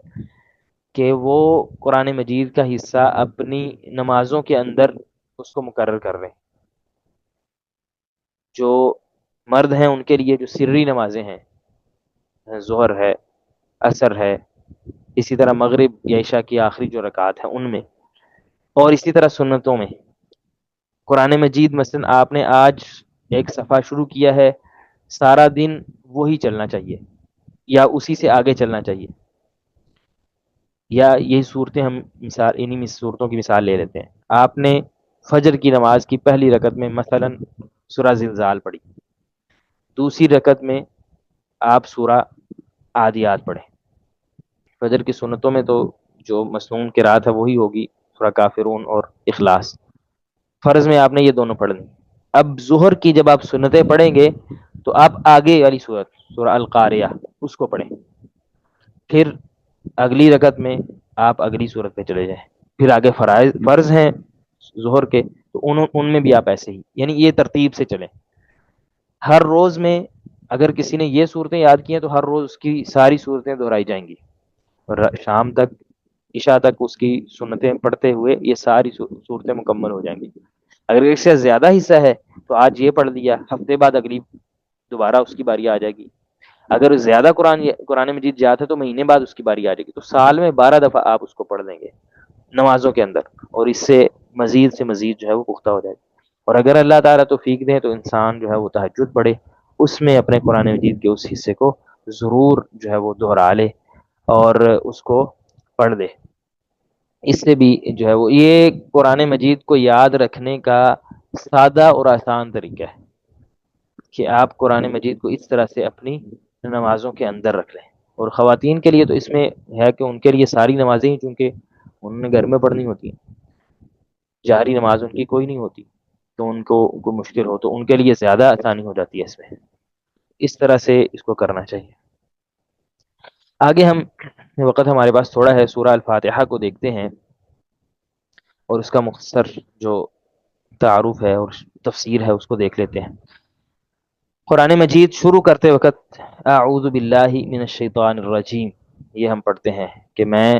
کہ وہ قرآن مجید کا حصہ اپنی نمازوں کے اندر اس کو مقرر کر لیں. جو مرد ہیں ان کے لیے جو سری نمازیں ہیں، ظہر ہے، عصر ہے، اسی طرح مغرب یا عشاء کی آخری جو رکعات ہیں ان میں، اور اسی طرح سنتوں میں قرآن مجید مثلا آپ نے آج ایک صفحہ شروع کیا ہے، سارا دن وہی چلنا چاہیے یا اسی سے آگے چلنا چاہیے، یا یہی صورتیں ہم مثال انہی صورتوں کی مثال لے لیتے ہیں۔ آپ نے فجر کی نماز کی پہلی رکعت میں مثلا سورہ زلزال پڑھی، دوسری رکعت میں آپ سورہ عادیات پڑھیں۔ فجر کی سنتوں میں تو جو مسنون قرات ہے وہی ہوگی، سورہ کافرون اور اخلاص۔ فرض میں آپ نے یہ دونوں پڑھنی۔ اب ظہر کی جب آپ سنتیں پڑھیں گے تو آپ آگے والی سورت سورہ القاریہ اس کو پڑھیں، پھر اگلی رکعت میں آپ اگلی صورت پہ چلے جائیں، پھر آگے فرائض فرض ہیں ظہر کے تو ان میں بھی آپ ایسے ہی، یعنی یہ ترتیب سے چلیں۔ ہر روز میں اگر کسی نے یہ صورتیں یاد کی ہیں تو ہر روز اس کی ساری صورتیں دہرائی جائیں گی، اور شام تک عشاء تک اس کی سنتیں پڑھتے ہوئے یہ ساری صورتیں مکمل ہو جائیں گی۔ اگر اس سے زیادہ حصہ ہے تو آج یہ پڑھ لیا، ہفتے بعد اگلی دوبارہ اس کی باری آ جائے گی۔ اگر زیادہ قرآن مجید یاد ہے تو مہینے بعد اس کی باری آ جائے گی، تو سال میں 12 دفعہ آپ اس کو پڑھ لیں گے نمازوں کے اندر، اور اس سے مزید جو ہے وہ پختہ ہو جائے گا۔ اور اگر اللہ تعالیٰ توفیق دیں تو انسان جو ہے وہ تہجد پڑھے، اس میں اپنے قرآن مجید کے اس حصے کو ضرور جو ہے وہ دہرا لے اور اس کو پڑھ دے۔ اس سے بھی جو ہے وہ یہ قرآن مجید کو یاد رکھنے کا سادہ اور آسان طریقہ ہے کہ آپ قرآن مجید کو اس طرح سے اپنی نمازوں کے اندر رکھ لیں۔ اور خواتین کے لیے تو اس میں ہے کہ ان کے لیے ساری نمازیں ہی چونکہ انہوں نے گھر میں پڑھنی ہوتی ہیں، جہری نماز ان کی کوئی نہیں ہوتی، تو ان کو کوئی مشکل ہو تو ان کے لیے زیادہ آسانی ہو جاتی ہے اس میں، اس طرح سے اس کو کرنا چاہیے۔ آگے ہم وقت ہمارے پاس تھوڑا ہے، سورہ الفاتحہ کو دیکھتے ہیں اور اس کا مختصر جو تعارف ہے اور تفسیر ہے اس کو دیکھ لیتے ہیں۔ قرآن مجید شروع کرتے وقت اعوذ باللہ من الشیطان الرجیم یہ ہم پڑھتے ہیں کہ میں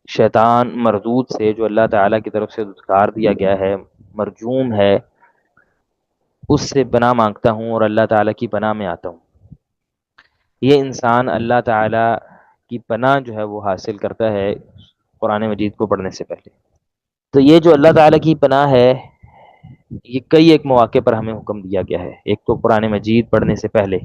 شیطان مردود سے، جو اللہ تعالیٰ کی طرف سے دھتکار دیا گیا ہے، مرجوم ہے، اس سے پناہ مانگتا ہوں اور اللہ تعالیٰ کی پناہ میں آتا ہوں۔ یہ انسان اللہ تعالیٰ کی پناہ جو ہے وہ حاصل کرتا ہے قرآن مجید کو پڑھنے سے پہلے۔ تو یہ جو اللہ تعالیٰ کی پناہ ہے یہ کئی ایک مواقع پر ہمیں حکم دیا گیا ہے۔ ایک تو قرآن مجید پڑھنے سے پہلے،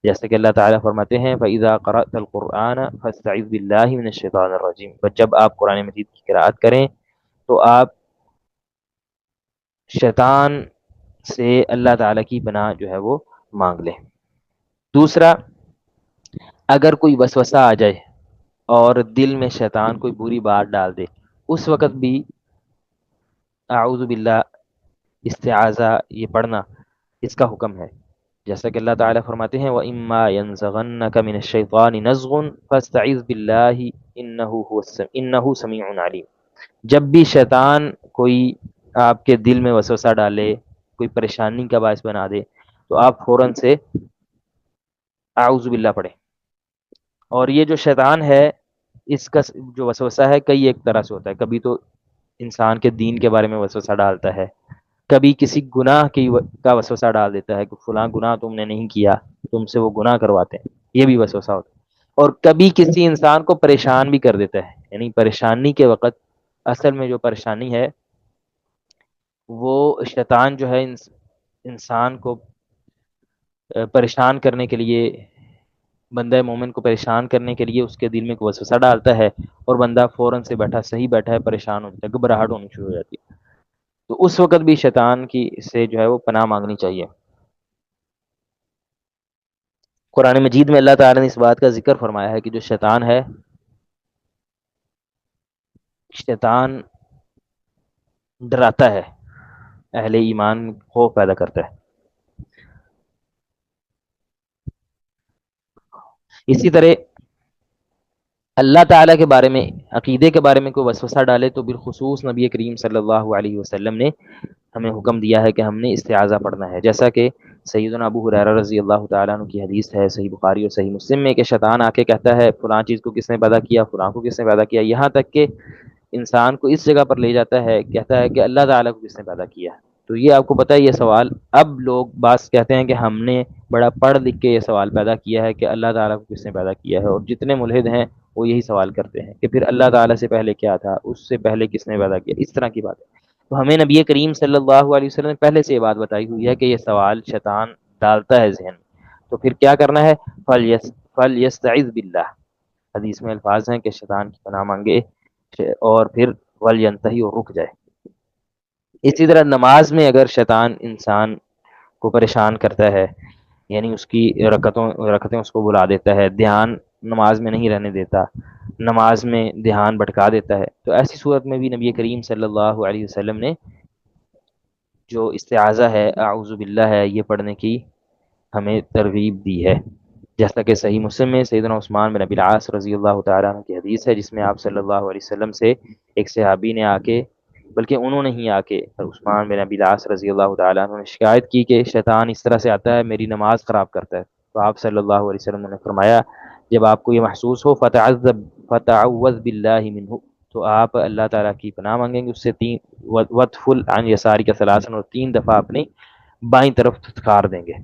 جیسے کہ اللہ تعالیٰ فرماتے ہیں فَإِذَا قَرَأْتَ الْقُرْآنَ فَاسْتَعِذْ بِاللَّهِ مِنَ الشَّيْطَانِ الرَّجِيمِ، بس جب آپ قرآن مجید کی قراءت کریں تو آپ شیطان سے اللہ تعالیٰ کی پناہ جو ہے وہ مانگ لیں۔ دوسرا، اگر کوئی وسوسہ آ جائے اور دل میں شیطان کوئی بری بات ڈال دے، اس وقت بھی اعوذ باللہ استعاذہ یہ پڑھنا اس کا حکم ہے، جیسا کہ اللہ تعالیٰ فرماتے ہیں وَإِمَّا يَنزَغَنَّكَ مِنَ الشَّيْطَانِ نَزْغٌ فَاسْتَعِذْ بِاللَّهِ إِنَّهُ سَمِيعٌ عَلِيمٌ۔ جب بھی شیطان کوئی آپ کے دل میں وسوسہ ڈالے، کوئی پریشانی کا باعث بنا دے، تو آپ فوراً سے اعوذ باللہ پڑھیں۔ اور یہ جو شیطان ہے اس کا جو وسوسہ ہے کئی ایک طرح سے ہوتا ہے، کبھی تو انسان کے دین کے بارے میں وسوسہ ڈالتا ہے، کبھی کسی گناہ کا وسوسہ ڈال دیتا ہے کہ فلاں گناہ تم نے نہیں کیا، تم سے وہ گناہ کرواتے ہیں، یہ بھی وسوسہ ہوتا ہے۔ اور کبھی کسی انسان کو پریشان بھی کر دیتا ہے، یعنی پریشانی کے وقت اصل میں جو پریشانی ہے وہ شیطان جو ہے انسان کو پریشان کرنے کے لیے، بندہ مومن کو پریشان کرنے کے لیے اس کے دل میں کوئی وسوسہ ڈالتا ہے، اور بندہ فوراً سے صحیح بیٹھا ہے، پریشان ہو جاتا ہے، گھبراہٹ ہونی شروع ہو جاتی ہے، تو اس وقت بھی شیطان کی سے جو ہے وہ پناہ مانگنی چاہیے۔ قرآن مجید میں اللہ تعالیٰ نے اس بات کا ذکر فرمایا ہے کہ جو شیطان ہے، شیطان ڈراتا ہے، اہل ایمان میں خوف پیدا کرتا ہے۔ اسی طرح اللہ تعالیٰ کے بارے میں، عقیدے کے بارے میں کوئی وسوسہ ڈالے تو بالخصوص نبی کریم صلی اللہ علیہ وسلم نے ہمیں حکم دیا ہے کہ ہم نے استعاذہ پڑھنا ہے، جیسا کہ سیدنا ابو ہریرہ رضی اللہ تعالیٰ عنہ کی حدیث ہے صحیح بخاری اور صحیح مسلم میں کہ شیطان آ کے کہتا ہے فلاں چیز کو کس نے پیدا کیا، فلاں کو کس نے پیدا کیا، یہاں تک کہ انسان کو اس جگہ پر لے جاتا ہے، کہتا ہے کہ اللہ تعالیٰ کو کس نے پیدا کیا، تو یہ آپ کو پتہ ہے یہ سوال اب لوگ بعض کہتے ہیں کہ ہم نے بڑا پڑھ لکھ کے یہ سوال پیدا کیا ہے کہ اللہ تعالیٰ کو کس نے پیدا کیا ہے، اور جتنے ملحد ہیں وہ یہی سوال کرتے ہیں کہ پھر اللہ تعالیٰ سے پہلے کیا تھا، اس سے پہلے کس نے پیدا کیا، اس طرح کی بات ہے۔ تو ہمیں نبی کریم صلی اللہ علیہ وسلم نے پہلے سے یہ بات بتائی ہوئی ہے کہ یہ سوال شیطان ڈالتا ہے ذہن میں، تو پھر کیا کرنا ہے، فَلْيَسْتَعِذْ بِاللَّهِ، حدیث میں الفاظ ہیں کہ شیطان کی پناہ مانگے اور پھر وَلْيَنْتَهِ، اور رک جائے۔ اسی طرح نماز میں اگر شیطان انسان کو پریشان کرتا ہے، یعنی اس کی رکعتیں اس کو بلا دیتا ہے، دھیان نماز میں نہیں رہنے دیتا، نماز میں دھیان بھٹکا دیتا ہے، تو ایسی صورت میں بھی نبی کریم صلی اللہ علیہ وسلم نے جو استعاذہ ہے، اعوذ باللہ ہے، یہ پڑھنے کی ہمیں ترغیب دی ہے، جیسا کہ صحیح مسلم میں سیدنا عثمان بن ابی العاص رضی اللہ تعالیٰ عنہ کی حدیث ہے، جس میں آپ صلی اللہ علیہ وسلم سے ایک صحابی نے آ کے، بلکہ انہوں نے ہی آ کے، عثمان بن ابی العاص رضی اللہ تعالیٰ عنہ نے شکایت کی کہ شیطان اس طرح سے آتا ہے، میری نماز خراب کرتا ہے، تو آپ صلی اللہ علیہ وسلم نے فرمایا جب آپ کو یہ محسوس ہو فتعوذ باللہ منہ، تو آپ اللہ تعالیٰ کی پناہ مانگیں گے اس سے، تین وطفل عن یساری کا ثلاثن، اور 3 دفعہ اپنی بائیں طرف تھکار دیں گے۔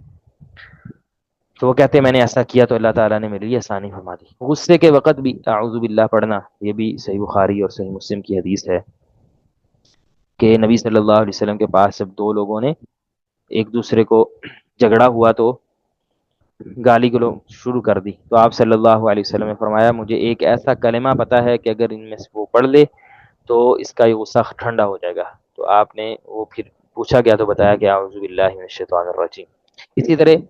تو وہ کہتے ہیں میں نے ایسا کیا تو اللہ تعالیٰ نے میرے لیے آسانی فرما دی۔ غصے کے وقت بھی اعوذ باللہ پڑھنا، یہ بھی صحیح بخاری اور صحیح مسلم کی حدیث ہے کہ نبی صلی اللہ علیہ وسلم کے پاس جب 2 لوگوں نے ایک دوسرے کو جھگڑا ہوا تو گالی گلو شروع کر دی، تو آپ صلی اللہ علیہ وسلم نے فرمایا مجھے ایک ایسا کلمہ پتہ ہے کہ اگر ان میں سے وہ پڑھ لے تو اس کا یہ غصہ ٹھنڈا ہو جائے گا، تو آپ نے وہ پھر پوچھا گیا تو بتایا کہ اعوذ باللہ من الشیطان الرجیم۔ اسی طرح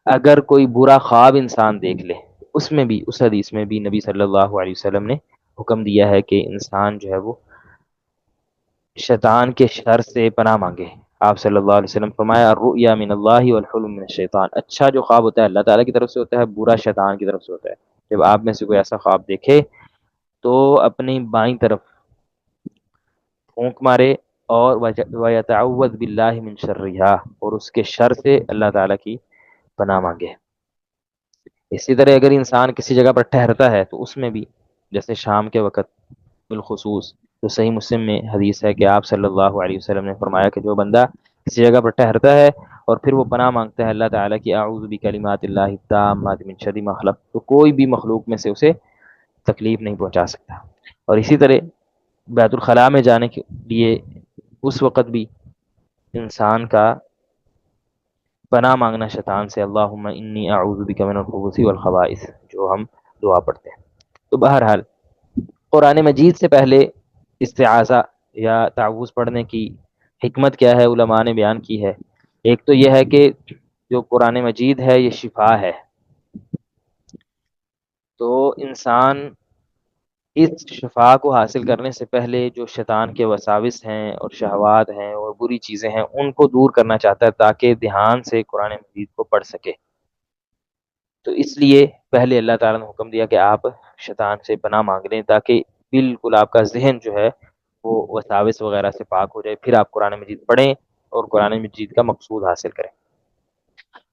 اگر کوئی برا خواب انسان دیکھ لے، اس میں بھی، اس حدیث میں بھی نبی صلی اللہ علیہ وسلم نے حکم دیا ہے کہ انسان جو ہے وہ شیطان کے شر سے پناہ مانگے۔ آپ صلی اللہ علیہ وسلم فرمایا الرؤیا من اللہ والحلم من الشیطان، اچھا جو خواب ہوتا ہے اللہ تعالیٰ کی طرف سے ہوتا ہے، برا شیطان کی طرف سے ہوتا ہے۔ جب آپ میں سے کوئی ایسا خواب دیکھے تو اپنی بائیں طرف پھونک مارے اور وَيَتَعَوَّذْ بِاللَّهِ مِن شَرِّهَا، اور اس کے شر سے اللہ تعالیٰ کی پناہ مانگے۔ اسی طرح اگر انسان کسی جگہ پر ٹھہرتا ہے تو اس میں بھی، جیسے شام کے وقت بالخصوص، تو صحیح مسلم میں حدیث ہے کہ آپ صلی اللہ علیہ وسلم نے فرمایا کہ جو بندہ کسی جگہ پر ٹھہرتا ہے اور پھر وہ پناہ مانگتا ہے اللہ تعالیٰ کی اعوذ بکلمات اللہ التامات من شر ما خلق، تو کوئی بھی مخلوق میں سے اسے تکلیف نہیں پہنچا سکتا۔ اور اسی طرح بیت الخلاء میں جانے کے لیے اس وقت بھی انسان کا پناہ مانگنا شیطان سے، اللہم انی اعوذ بک من الخبث والخبائث، جو ہم دعا پڑھتے ہیں۔ تو بہرحال قرآن مجید سے پہلے استعاذہ یا تعوذ پڑھنے کی حکمت کیا ہے، علماء نے بیان کی ہے۔ ایک تو یہ ہے کہ جو قرآن مجید ہے یہ شفا ہے، تو انسان اس شفا کو حاصل کرنے سے پہلے جو شیطان کے وساوس ہیں اور شہوات ہیں اور بری چیزیں ہیں ان کو دور کرنا چاہتا ہے تاکہ دھیان سے قرآن مجید کو پڑھ سکے۔ تو اس لیے پہلے اللہ تعالیٰ نے حکم دیا کہ آپ شیطان سے پناہ مانگ لیں تاکہ بالکل آپ کا ذہن جو ہے وہ وساوس وغیرہ سے پاک ہو جائے، پھر آپ قرآن مجید پڑھیں اور قرآن مجید کا مقصود حاصل کریں۔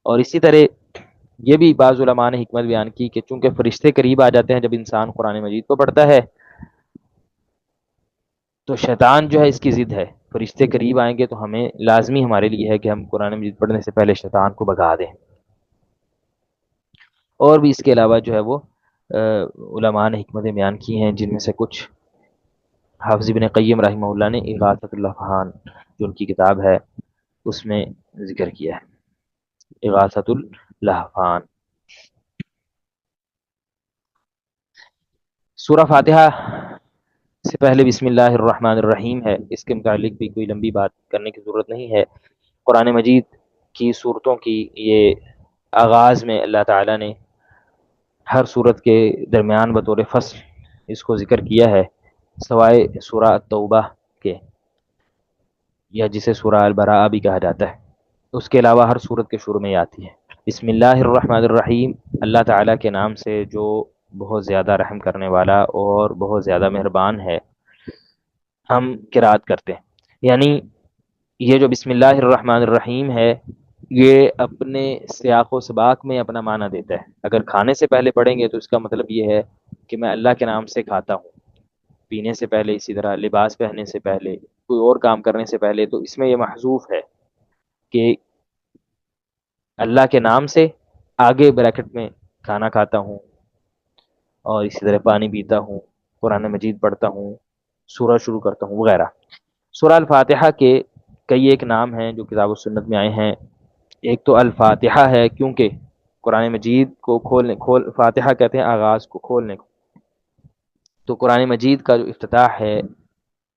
اور اسی طرح یہ بھی بعض علماء نے حکمت بیان کی کہ چونکہ فرشتے قریب آ جاتے ہیں جب انسان قرآن مجید کو پڑھتا ہے، تو شیطان جو ہے اس کی ضد ہے، فرشتے قریب آئیں گے تو ہمیں لازمی ہمارے لیے ہے کہ ہم قرآن مجید پڑھنے سے پہلے شیطان کو بھگا دیں۔ اور بھی اس کے علاوہ جو ہے وہ علماء نے حکمتیں بیان کی ہیں، جن میں سے کچھ حافظ ابن قیم رحمہ اللہ نے اغاثۃ اللفحان جو ان کی کتاب ہے اس میں ذکر کیا ہے، اغاثۃ اللفحان۔ سورہ فاتحہ سے پہلے بسم اللہ الرحمن الرحیم ہے، اس کے متعلق بھی کوئی لمبی بات کرنے کی ضرورت نہیں ہے۔ قرآن مجید کی صورتوں کی یہ آغاز میں اللہ تعالیٰ نے ہر صورت کے درمیان بطور فصل اس کو ذکر کیا ہے، سوائے سورہ التوبہ کے، یا جسے سورہ البراءہ بھی کہا جاتا ہے، اس کے علاوہ ہر صورت کے شروع میں یہ آتی ہے بسم اللہ الرحمن الرحیم، اللہ تعالیٰ کے نام سے جو بہت زیادہ رحم کرنے والا اور بہت زیادہ مہربان ہے۔ ہم قرات کرتے ہیں، یعنی یہ جو بسم اللہ الرحمن الرحیم ہے یہ اپنے سیاق و سباق میں اپنا معنی دیتا ہے۔ اگر کھانے سے پہلے پڑھیں گے تو اس کا مطلب یہ ہے کہ میں اللہ کے نام سے کھاتا ہوں، پینے سے پہلے اسی طرح، لباس پہننے سے پہلے، کوئی اور کام کرنے سے پہلے، تو اس میں یہ محذوف ہے کہ اللہ کے نام سے آگے بریکٹ میں کھانا کھاتا ہوں، اور اسی طرح پانی پیتا ہوں، قرآن مجید پڑھتا ہوں، سورہ شروع کرتا ہوں وغیرہ۔ سورہ الفاتحہ کے کئی ایک نام ہیں جو کتاب و سنت میں آئے ہیں۔ ایک تو الفاتحہ ہے، کیونکہ قرآن مجید کو فاتحہ کہتے ہیں آغاز کو، کھولنے کو، تو قرآن مجید کا جو افتتاح ہے،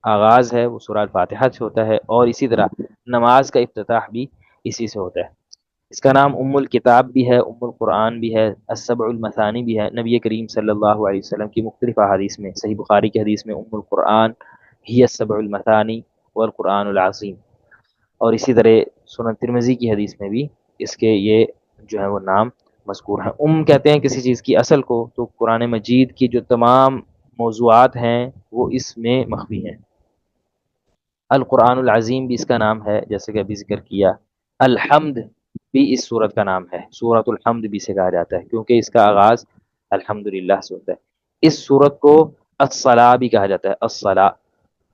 آغاز ہے، وہ سورہ الفاتحہ سے ہوتا ہے، اور اسی طرح نماز کا افتتاح بھی اسی سے ہوتا ہے۔ اس کا نام ام الکتاب بھی ہے، ام القرآن بھی ہے، السبع المثانی بھی ہے۔ نبی کریم صلی اللہ علیہ وسلم کی مختلف احادیث میں، صحیح بخاری کی حدیث میں ام القرآن ہی السبع المثانی والقرآن العظیم، اور اسی طرح سنن ترمذی کی حدیث میں بھی اس کے یہ جو ہے وہ نام مذکور ہیں۔ کہتے ہیں کسی چیز کی اصل کو، تو قرآن مجید کی جو تمام موضوعات ہیں وہ اس میں مخفی ہیں۔ القرآن العظیم بھی اس کا نام ہے، جیسے کہ ابھی ذکر کیا۔ الحمد بھی اس صورت کا نام ہے، سورۃ الحمد بھی سے کہا جاتا ہے، کیونکہ اس کا آغاز الحمدللہ سے ہوتا ہے۔ اس صورت کو الصلاۃ بھی کہا جاتا ہے، الصلاۃ،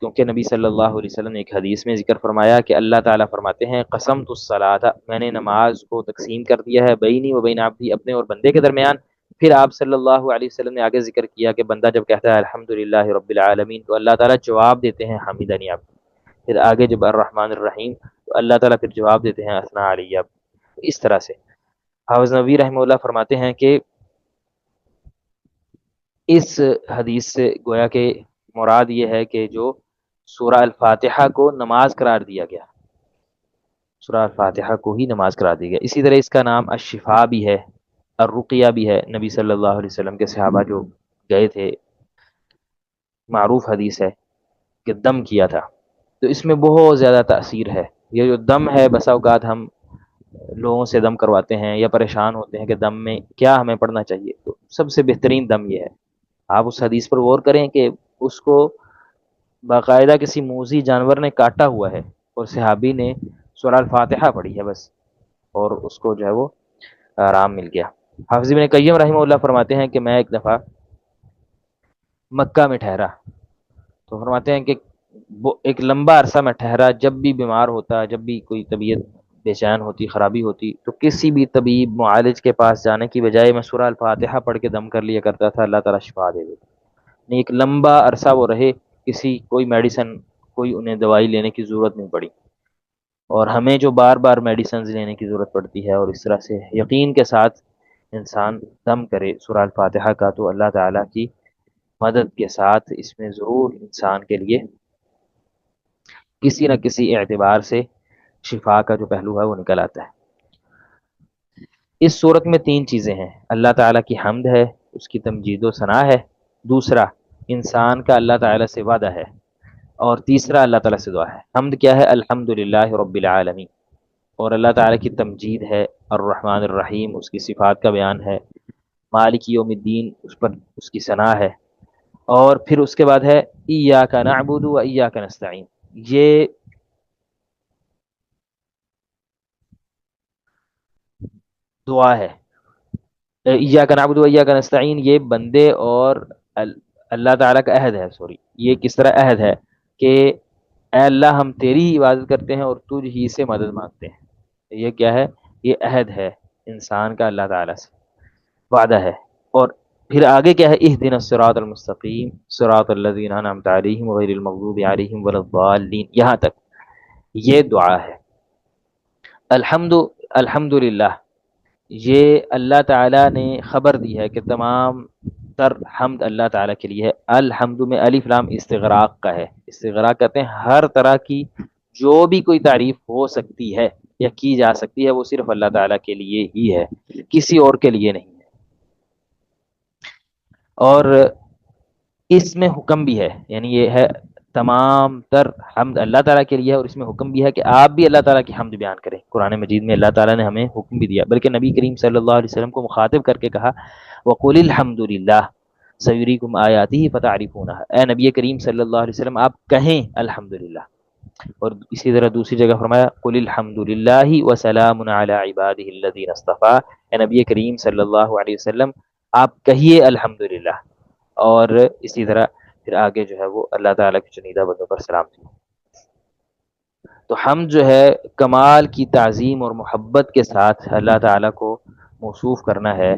کیونکہ نبی صلی اللہ علیہ وسلم نے ایک حدیث میں ذکر فرمایا کہ اللہ تعالیٰ فرماتے ہیں قسمت الصلاۃ، میں نے نماز کو تقسیم کر دیا ہے بینی و بین عبدی، اپنے اور بندے کے درمیان۔ پھر آپ صلی اللہ علیہ وسلم نے آگے ذکر کیا کہ بندہ جب کہتا ہے الحمدللہ رب العالمین، تو اللہ تعالیٰ جواب دیتے ہیں حمیدنی عبدی۔ پھر آگے جب الرحمن الرحیم، تو اللہ تعالیٰ پھر جواب دیتے ہیں اثنا علی عبدی۔ اس طرح سے حافظ نبوی رحمہ اللہ فرماتے ہیں کہ اس حدیث سے گویا کہ مراد یہ ہے کہ جو سورہ الفاتحہ کو نماز قرار دیا گیا، سورہ الفاتحہ کو ہی نماز قرار دیا گیا۔ اسی طرح اس کا نام الشفا بھی ہے، الرقیہ بھی ہے۔ نبی صلی اللہ علیہ وسلم کے صحابہ جو گئے تھے، معروف حدیث ہے کہ دم کیا تھا، تو اس میں بہت زیادہ تاثیر ہے۔ یہ جو دم ہے، بسا اوقات ہم لوگوں سے دم کرواتے ہیں یا پریشان ہوتے ہیں کہ دم میں کیا ہمیں پڑھنا چاہیے، تو سب سے بہترین دم یہ ہے۔ آپ اس حدیث پر غور کریں کہ اس کو باقاعدہ کسی موذی جانور نے کاٹا ہوا ہے، اور صحابی نے سورہ الفاتحہ پڑھی ہے بس، اور اس کو جو ہے وہ آرام مل گیا۔ حافظ ابن قیم رحمہ اللہ فرماتے ہیں کہ میں ایک دفعہ مکہ میں ٹھہرا، تو فرماتے ہیں کہ وہ ایک لمبا عرصہ میں ٹھہرا، جب بھی بیمار ہوتا، جب بھی کوئی طبیعت بے چین ہوتی، خرابی ہوتی، تو کسی بھی طبیب معالج کے پاس جانے کی بجائے میں سورہ الفاتحہ پڑھ کے دم کر لیا کرتا تھا، اللہ تعالیٰ شفا دے دیتا۔ نہیں، ایک لمبا عرصہ وہ رہے، کوئی میڈیسن، کوئی انہیں دوائی لینے کی ضرورت نہیں پڑی، اور ہمیں جو بار بار میڈیسنز لینے کی ضرورت پڑتی ہے، اور اس طرح سے یقین کے ساتھ انسان دم کرے سورہ الفاتحہ کا، تو اللہ تعالیٰ کی مدد کے ساتھ اس میں ضرور انسان کے لیے کسی نہ کسی اعتبار سے شفا کا جو پہلو ہے وہ نکل آتا ہے۔ اس صورت میں تین چیزیں ہیں، اللہ تعالیٰ کی حمد ہے، اس کی تمجید و ثنا ہے، دوسرا انسان کا اللہ تعالیٰ سے وعدہ ہے، اور تیسرا اللہ تعالیٰ سے دعا ہے۔ حمد کیا ہے؟ الحمدللہ رب العالمین، اور اللہ تعالیٰ کی تمجید ہے، الرحمن الرحیم، اس کی صفات کا بیان ہے، مالک یوم الدین، اس پر اس کی ثنا ہے، اور پھر اس کے بعد ہے ایاک نعبد و ایاک نستعین۔ یہ دعا ہے، ایاک نعبد و ایاک نستعین، یہ بندے اور اللہ تعالیٰ کا عہد ہے، یہ کس طرح عہد ہے کہ اے اللہ ہم تیری ہی عبادت کرتے ہیں اور تجھ ہی سے مدد مانگتے ہیں۔ یہ کیا ہے؟ یہ عہد ہے انسان کا اللہ تعالیٰ سے، وعدہ ہے۔ اور پھر آگے کیا ہے؟ اہدنا الصراط المستقیم صراط الذین انعمت علیہم غیر المغضوب علیہم ولا الضالین، یہاں تک یہ دعا ہے۔ الحمدللہ، یہ اللہ تعالیٰ نے خبر دی ہے کہ تمام تر حمد اللہ تعالیٰ کے لیے ہے۔ الحمد میں الف لام استغراق کا ہے، استغراق کہتے ہیں ہر طرح کی جو بھی کوئی تعریف ہو سکتی ہے یا کی جا سکتی ہے، وہ صرف اللہ تعالیٰ کے لیے ہی ہے، کسی اور کے لیے نہیں ہے۔ اور اس میں حکم بھی ہے، یعنی یہ ہے تمام تر حمد اللہ تعالیٰ کے لیے ہے، اور اس میں حکم بھی ہے کہ آپ بھی اللہ تعالیٰ کی حمد بیان کریں۔ قرآن مجید میں اللہ تعالیٰ نے ہمیں حکم بھی دیا، بلکہ نبی کریم صلی اللہ علیہ وسلم کو مخاطب کر کے کہا وَقُلِ الْحَمْدُ لِلَّهِ سَيُرِيكُمْ آيَاتِهِ فَتَعْرِفُونَهَا، اے نبی کریم صلی اللہ علیہ وسلم آپ کہیں الحمدللہ۔ اور اسی طرح دوسری جگہ فرمایا قُلِ الْحَمْدُ لِلَّهِ وَسَلَامٌ عَلَىٰ عِبَادِهِ الَّذِينَ اصْطَفَىٰ، اے نبی کریم صلی اللہ علیہ وسلم آپ کہیے الحمدللہ، اور اسی طرح پھر آگے جو ہے وہ اللہ تعالیٰ کے چنیدہ بندوں پر سلام تھی۔ تو حمد جو ہے کمال کی تعظیم اور محبت کے ساتھ اللہ تعالیٰ کو موصوف کرنا ہے،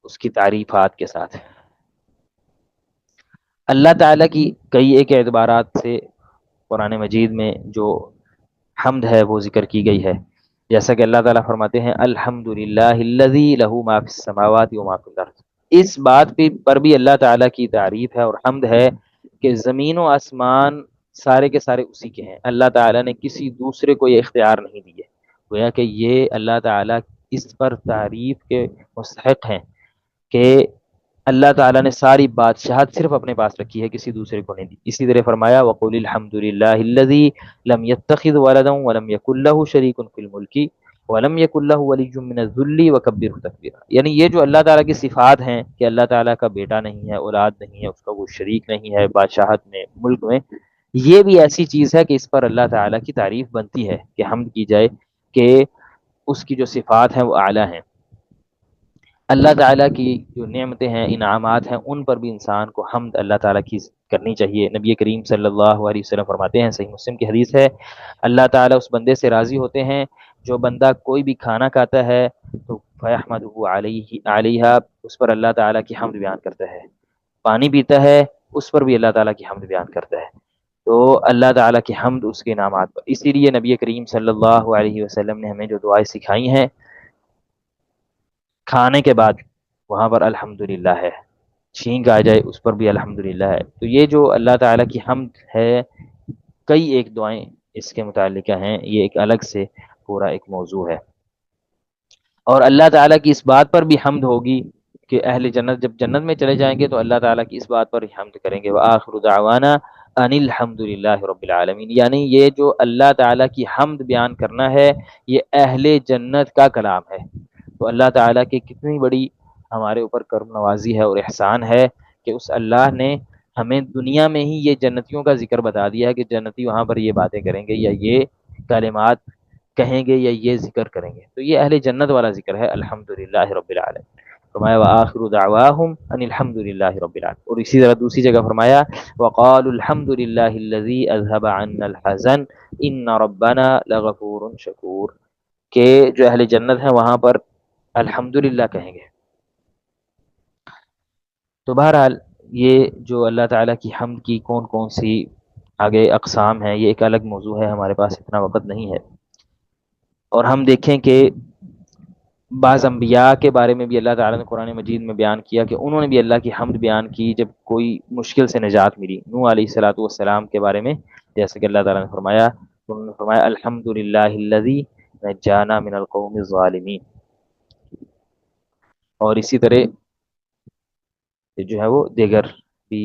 اس کی تعریفات کے ساتھ۔ اللہ تعالیٰ کی کئی ایک اعتبارات سے قرآن مجید میں جو حمد ہے وہ ذکر کی گئی ہے، جیسا کہ اللہ تعالیٰ فرماتے ہیں الحمد للہ الذی لہ ما فی السماوات و ما فی الارض۔ اس بات پر بھی اللہ تعالیٰ کی تعریف ہے اور حمد ہے کہ زمین و آسمان سارے کے سارے اسی کے ہیں، اللہ تعالیٰ نے کسی دوسرے کو یہ اختیار نہیں دیے، گویا کہ یہ اللہ تعالیٰ اس پر تعریف کے مستحق ہیں کہ اللہ تعالیٰ نے ساری بادشاہت صرف اپنے پاس رکھی ہے، کسی دوسرے کو نہیں دی۔ اسی طرح فرمایا وَقُلِ الْحَمْدُ لِلَّهِ الَّذِي لَمْ يَتَّخِذْ وَلَدًا وَلَمْ يَكُنْ لَهُ شَرِيكٌ فِي الْمُلْكِ وَلَمْ يَكُنْ لَهُ وَلِيٌّ مِّنَ الذُّلِّ وَكَبِّرْهُ تَكْبِيرًا۔ یعنی یہ جو اللہ تعالیٰ کی صفات ہیں کہ اللہ تعالیٰ کا بیٹا نہیں ہے، اولاد نہیں ہے، اس کا کوئی شریک نہیں ہے بادشاہت میں، ملک میں، یہ بھی ایسی چیز ہے کہ اس پر اللہ تعالیٰ کی تعریف بنتی ہے کہ حمد کی جائے کہ اس کی جو صفات ہیں وہ اعلیٰ ہیں۔ اللہ تعالیٰ کی جو نعمتیں ہیں، انعامات ہیں، ان پر بھی انسان کو حمد اللہ تعالیٰ کی کرنی چاہیے۔ نبی کریم صلی اللہ علیہ وسلم فرماتے ہیں، صحیح مسلم کی حدیث ہے، اللہ تعالیٰ اس بندے سے راضی ہوتے ہیں جو بندہ کوئی بھی کھانا کھاتا ہے تو فیحمدہ علیہا، اس پر اللہ تعالیٰ کی حمد بیان کرتا ہے، پانی پیتا ہے اس پر بھی اللہ تعالیٰ کی حمد بیان کرتا ہے، تو اللہ تعالیٰ کی حمد اس کے انعامات پر۔ اسی لیے نبی کریم صلی اللہ علیہ وسلم نے ہمیں جو دعائیں سکھائی ہیں، کھانے کے بعد وہاں پر الحمدللہ ہے، چھینک آ جائے اس پر بھی الحمدللہ ہے۔ تو یہ جو اللہ تعالیٰ کی حمد ہے، کئی ایک دعائیں اس کے متعلقہ ہیں، یہ ایک الگ سے پورا ایک موضوع ہے۔ اور اللہ تعالیٰ کی اس بات پر بھی حمد ہوگی کہ اہل جنت جب جنت میں چلے جائیں گے تو اللہ تعالیٰ کی اس بات پر حمد کریں گے، وآخر دعوانا ان الحمد للہ رب العالمین۔ یعنی یہ جو اللہ تعالیٰ کی حمد بیان کرنا ہے، یہ اہل جنت کا کلام ہے۔ تو اللہ تعالیٰ کی کتنی بڑی ہمارے اوپر کرم نوازی ہے اور احسان ہے کہ اس اللہ نے ہمیں دنیا میں ہی یہ جنتیوں کا ذکر بتا دیا ہے کہ جنتی وہاں پر یہ باتیں کریں گے یا یہ کلمات کہیں گے یا یہ ذکر کریں گے، تو یہ اہل جنت والا ذکر ہے، الحمدللہ رب العالمین۔ فرمایا وآخر دعواہم ان الحمدللہ رب العالمین۔ اور اسی طرح دوسری جگہ فرمایا وقالوا الحمدللہ الذی اذهب عنا الحزن ان ربنا لغفور شکور، کہ جو اہل جنت ہیں وہاں پر الحمدللہ کہیں گے۔ تو بہرحال یہ جو اللہ تعالیٰ کی حمد کی کون کون سی آگے اقسام ہیں، یہ ایک الگ موضوع ہے، ہمارے پاس اتنا وقت نہیں ہے۔ اور ہم دیکھیں کہ بعض انبیاء کے بارے میں بھی اللہ تعالیٰ نے قرآن مجید میں بیان کیا کہ انہوں نے بھی اللہ کی حمد بیان کی جب کوئی مشکل سے نجات ملی۔ نوح علیہ الصلوۃ والسلام کے بارے میں جیسے کہ اللہ تعالیٰ نے فرمایا، انہوں نے فرمایا الحمدللہ الذی نجانا من القوم الظالمین۔ اور اسی طرح جو ہے وہ دیگر بھی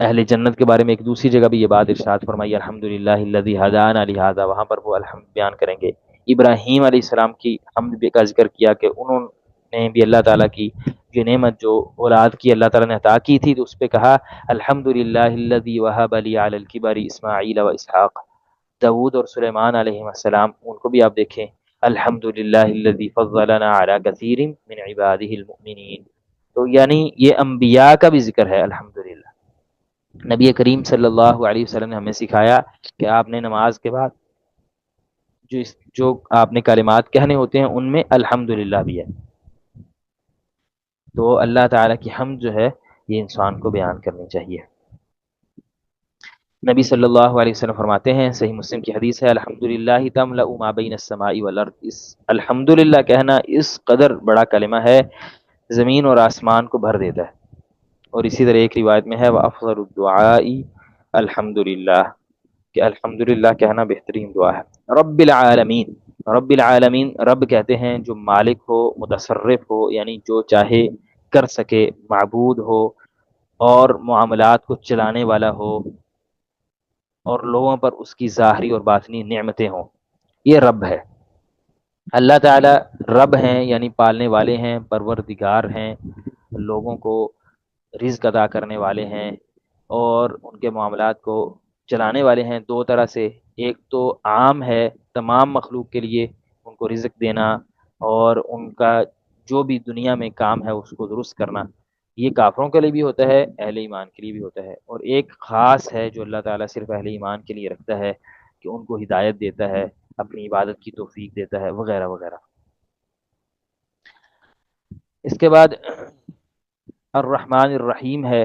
اہل جنت کے بارے میں ایک دوسری جگہ بھی یہ بات ارشاد فرمائی الحمدللہ الذی ہدانا لہذا، وہاں پر وہ الحمد بیان کریں گے۔ ابراہیم علیہ السلام کی حمد کا ذکر کیا کہ انہوں نے بھی اللہ تعالیٰ کی جو نعمت جو اولاد کی اللہ تعالیٰ نے عطا کی تھی تو اس پہ کہا الحمدللہ الذی وہب لی علی الکبر اسماعیل و اسحاق۔ داؤد اور سلیمان علیہ السلام، ان کو بھی آپ دیکھیں الحمدللہ الذی فضلنا علی کثیر من عبادہ المؤمنین۔ تو یعنی یہ انبیاء کا بھی ذکر ہے الحمدللہ۔ نبی کریم صلی اللہ علیہ وسلم نے ہمیں سکھایا کہ آپ نے نماز کے بعد جو آپ نے کلمات کہنے ہوتے ہیں ان میں الحمدللہ بھی ہے۔ تو اللہ تعالیٰ کی حمد جو ہے یہ انسان کو بیان کرنی چاہیے۔ نبی صلی اللہ علیہ وسلم فرماتے ہیں، صحیح مسلم کی حدیث ہے، الحمدللہ تملأ ما بین السماء والارض۔ اس الحمدللہ کہنا اس قدر بڑا کلمہ ہے، زمین اور آسمان کو بھر دیتا ہے۔ اور اسی طرح ایک روایت میں ہے وافضل الدعاء الحمدللہ، کہ الحمدللہ کہنا بہترین دعا ہے۔ رب العالمین، رب العالمین رب کہتے ہیں جو مالک ہو، متصرف ہو، یعنی جو چاہے کر سکے، معبود ہو اور معاملات کو چلانے والا ہو اور لوگوں پر اس کی ظاہری اور باطنی نعمتیں ہوں، یہ رب ہے۔ اللہ تعالیٰ رب ہیں یعنی پالنے والے ہیں، پروردگار ہیں، لوگوں کو رزق عطا کرنے والے ہیں اور ان کے معاملات کو چلانے والے ہیں دو طرح سے۔ ایک تو عام ہے تمام مخلوق کے لیے ان کو رزق دینا اور ان کا جو بھی دنیا میں کام ہے اس کو درست کرنا، یہ کافروں کے لیے بھی ہوتا ہے، اہل ایمان کے لیے بھی ہوتا ہے، اور ایک خاص ہے جو اللہ تعالیٰ صرف اہل ایمان کے لیے رکھتا ہے کہ ان کو ہدایت دیتا ہے، اپنی عبادت کی توفیق دیتا ہے، وغیرہ وغیرہ۔ اس کے بعد الرحمن الرحیم ہے،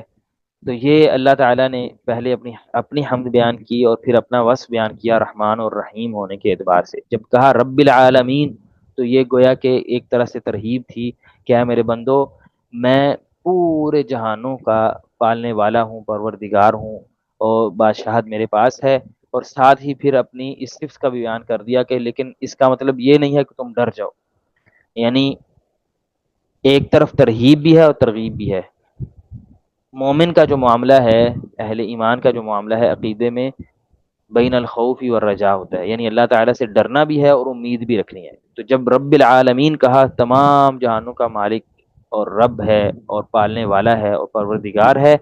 تو یہ اللہ تعالیٰ نے پہلے اپنی حمد بیان کی اور پھر اپنا وصف بیان کیا رحمان اور رحیم ہونے کے اعتبار سے۔ جب کہا رب العالمین تو یہ گویا کہ ایک طرح سے ترہیب تھی کہ اے میرے بندو، میں پورے جہانوں کا پالنے والا ہوں، پروردگار ہوں، اور بادشاہت میرے پاس ہے۔ اور ساتھ ہی پھر اپنی اس صفت کا بھی بیان کر دیا کہ لیکن اس کا مطلب یہ نہیں ہے کہ تم ڈر جاؤ، یعنی ایک طرف ترہیب بھی ہے اور ترغیب بھی ہے۔ مومن کا جو معاملہ ہے، اہل ایمان کا جو معاملہ ہے عقیدے میں، بین الخوف والرجاء ہوتا ہے، یعنی اللہ تعالیٰ سے ڈرنا بھی ہے اور امید بھی رکھنی ہے۔ تو جب رب العالمین کہا، تمام جہانوں کا مالک اور رب ہے اور پالنے والا ہے اور پروردگار ہے،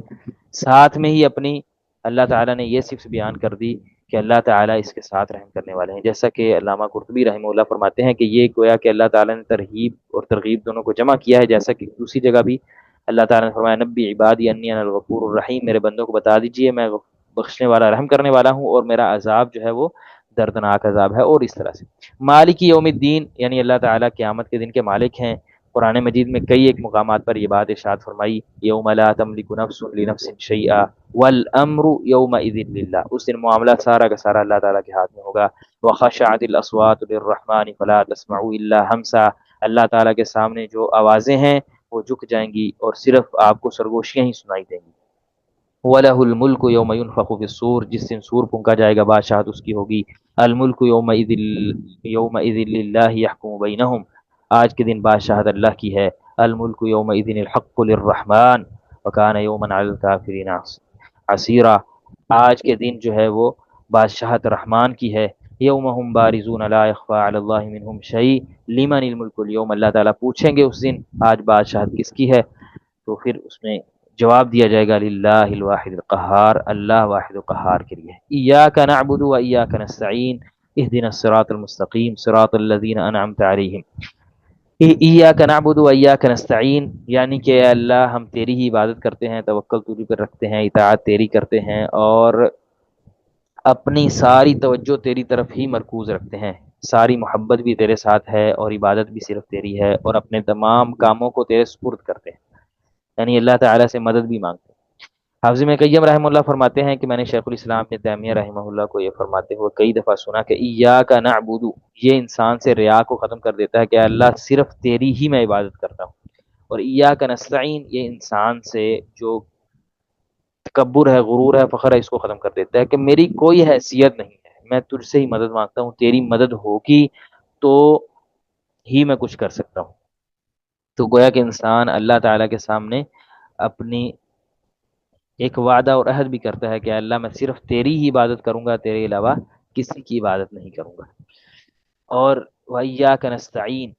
ساتھ میں ہی اپنی اللہ تعالیٰ نے یہ صفت بیان کر دی کہ اللہ تعالیٰ اس کے ساتھ رحم کرنے والے ہیں، جیسا کہ علامہ قرطبی رحمہ اللہ فرماتے ہیں کہ یہ گویا کہ اللہ تعالیٰ نے ترہیب اور ترغیب دونوں کو جمع کیا ہے، جیسا کہ دوسری جگہ بھی اللہ تعالیٰ نے فرمایا نبی عبادی انی انا الغفور الرحیم، میرے بندوں کو بتا دیجئے میں بخشنے والا رحم کرنے والا ہوں اور میرا عذاب جو ہے وہ دردناک عذاب ہے۔ اور اس طرح سے مالک یوم الدین، یعنی اللہ تعالیٰ قیامت کے دن کے مالک ہیں۔ قرآن مجید میں کئی ایک مقامات پر یہ بات ارشاد فرمائی، یوم لا تملک نفس لنفس شیئا والامر یومئذ للہ، اس دن معاملہ سارا کا سارا اللہ تعالیٰ کے ہاتھ میں ہوگا۔ وخشعت الاصوات للرحمن فلا تسمع الا ہمسا، اللہ تعالیٰ کے سامنے جو آوازیں ہیں وہ جھک جائیں گی اور صرف آپ کو سرگوشیاں ہی سنائی دیں گی۔ وَلَهُ الْمُلْكُ يَوْمَ يُنفَخُ فِي الصُّورِ، جس دن سور پھونکا جائے گا بادشاہت اس کی ہوگی۔ الملک یومئذ للہ یحکم بینہم، آج کے دن بادشاہت اللہ کی ہے۔ الملک یومئذ الحق للرحمن وکان یوما علی الکافرین عسیرا، آج کے دن جو ہے وہ بادشاہت رحمان کی ہے۔ یوم ہم بارزون لا یخفی علی اللہ منہم شیء لمن الملک اليوم، اللہ تعالیٰ پوچھیں گے اس دن آج بادشاہت کس کی ہے، تو پھر اس میں جواب دیا جائے گا للہ الواحد القہار، اللہ واحد القہار کے لیے۔ ایاک نعبد و ایاک نستعین اہدنا الصراط المستقیم صراط الذین انعمت علیہم۔ ایاک نعبد و ایاک نستعین، یعنی کہ اے اللہ ہم تیری ہی عبادت کرتے ہیں، توکل تجھ پر رکھتے ہیں، اطاعت تیری کرتے ہیں، اور اپنی ساری توجہ تیری طرف ہی مرکوز رکھتے ہیں، ساری محبت بھی تیرے ساتھ ہے اور عبادت بھی صرف تیری ہے، اور اپنے تمام کاموں کو تیرے سپرد کرتے ہیں، یعنی اللہ تعالیٰ سے مدد بھی مانگتے ہیں۔ حافظ ابن قیم رحمہ اللہ فرماتے ہیں کہ میں نے شیخ الاسلام ابن تیمیہ رحمہ اللہ کو یہ فرماتے ہوئے کئی دفعہ سنا کہ ایاک نعبد، یہ انسان سے ریا کو ختم کر دیتا ہے کہ اللہ صرف تیری ہی میں عبادت کرتا ہوں، اور ایاک نستعین یہ انسان سے جو تکبر ہے، غرور ہے، فخر ہے، اس کو ختم کر دیتا ہے کہ میری کوئی حیثیت نہیں ہے، میں تجھ سے ہی مدد مانگتا ہوں، تیری مدد ہوگی تو ہی میں کچھ کر سکتا ہوں۔ تو گویا کہ انسان اللہ تعالیٰ کے سامنے اپنی ایک وعدہ اور عہد بھی کرتا ہے کہ اللہ میں صرف تیری ہی عبادت کروں گا، تیرے علاوہ کسی کی عبادت نہیں کروں گا۔ اور وَإِيَّاكَ نَسْتَعِينُ،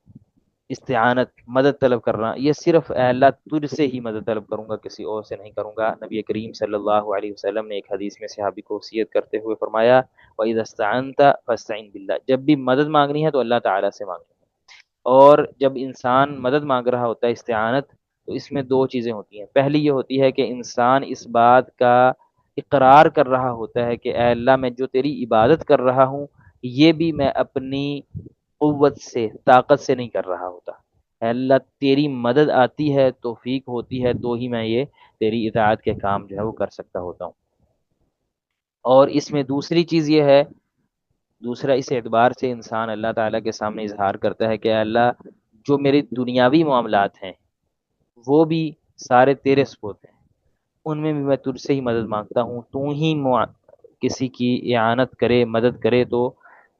استعانت، مدد طلب کرنا، یہ صرف اے اللہ تجھ سے ہی مدد طلب کروں گا، کسی اور سے نہیں کروں گا۔ نبی کریم صلی اللہ علیہ وسلم نے ایک حدیث میں صحابی کو وصیت کرتے ہوئے فرمایا وَإِذَا اسْتَعَنْتَ فَاسْتَعِنْ بِاللَّهِ، جب بھی مدد مانگنی ہے تو اللہ تعالیٰ سے مانگنی ہے۔ اور جب انسان مدد مانگ رہا ہوتا ہے، استعانت، تو اس میں دو چیزیں ہوتی ہیں۔ پہلی یہ ہوتی ہے کہ انسان اس بات کا اقرار کر رہا ہوتا ہے کہ اے اللہ میں جو تیری عبادت کر رہا ہوں یہ بھی میں اپنی قوت سے، طاقت سے نہیں کر رہا ہوتا، اے اللہ تیری مدد آتی ہے، توفیق ہوتی ہے تو ہی میں یہ تیری اطاعت کے کام جو ہے وہ کر سکتا ہوتا ہوں۔ اور اس میں دوسری چیز یہ ہے، دوسرا اس اعتبار سے انسان اللہ تعالیٰ کے سامنے اظہار کرتا ہے کہ اے اللہ جو میری دنیاوی معاملات ہیں وہ بھی سارے تیرے سپرد ہیں، ان میں بھی میں تجھ سے ہی مدد مانگتا ہوں، تو ہی کسی کی اعانت کرے، مدد کرے تو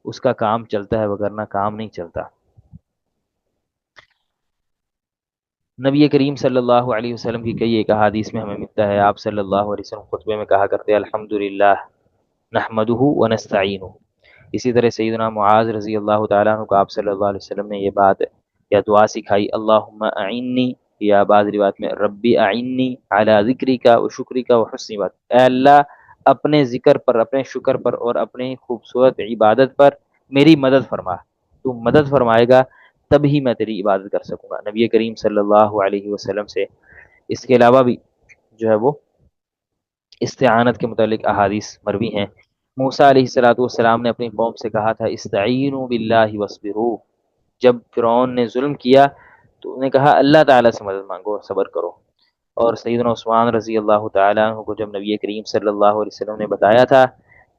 اس کا کام چلتا ہے، وگرنہ کام نہیں چلتا۔ نبی کریم صلی اللہ علیہ وسلم کی کئی ایک احادیث میں ہمیں ملتا ہے، آپ صلی اللہ علیہ وسلم خطبے میں کہا کرتے ہیں الحمدللہ نحمدہ ونستعینہ۔ اسی طرح سیدنا معاذ رضی اللہ تعالیٰ عنہ کو آپ صلی اللہ علیہ وسلم نے یہ بات یا دعا سکھائی، اللہم اعنی، یا بعض روایت میں ربی اعنی علی ذکرک و شکرک و حسن عبادت، اے اللہ اپنے ذکر پر، اپنے شکر پر اور اپنے خوبصورت عبادت پر میری مدد فرما، تو مدد فرمائے گا تب ہی میں تیری عبادت کر سکوں گا۔ نبی کریم صلی اللہ علیہ وسلم سے اس کے علاوہ بھی جو ہے وہ استعانت کے متعلق احادیث مروی ہیں۔ موسیٰ علیہ الصلوۃ والسلام نے اپنی قوم سے کہا تھا استعینوا باللہ واصبروا، جب فرعون نے ظلم کیا تو انہوں نے کہا اللہ تعالیٰ سے مدد مانگو، صبر کرو۔ اور سیدنا عثمان رضی اللہ تعالیٰ عنہ کو جب نبی کریم صلی اللہ علیہ وسلم نے بتایا تھا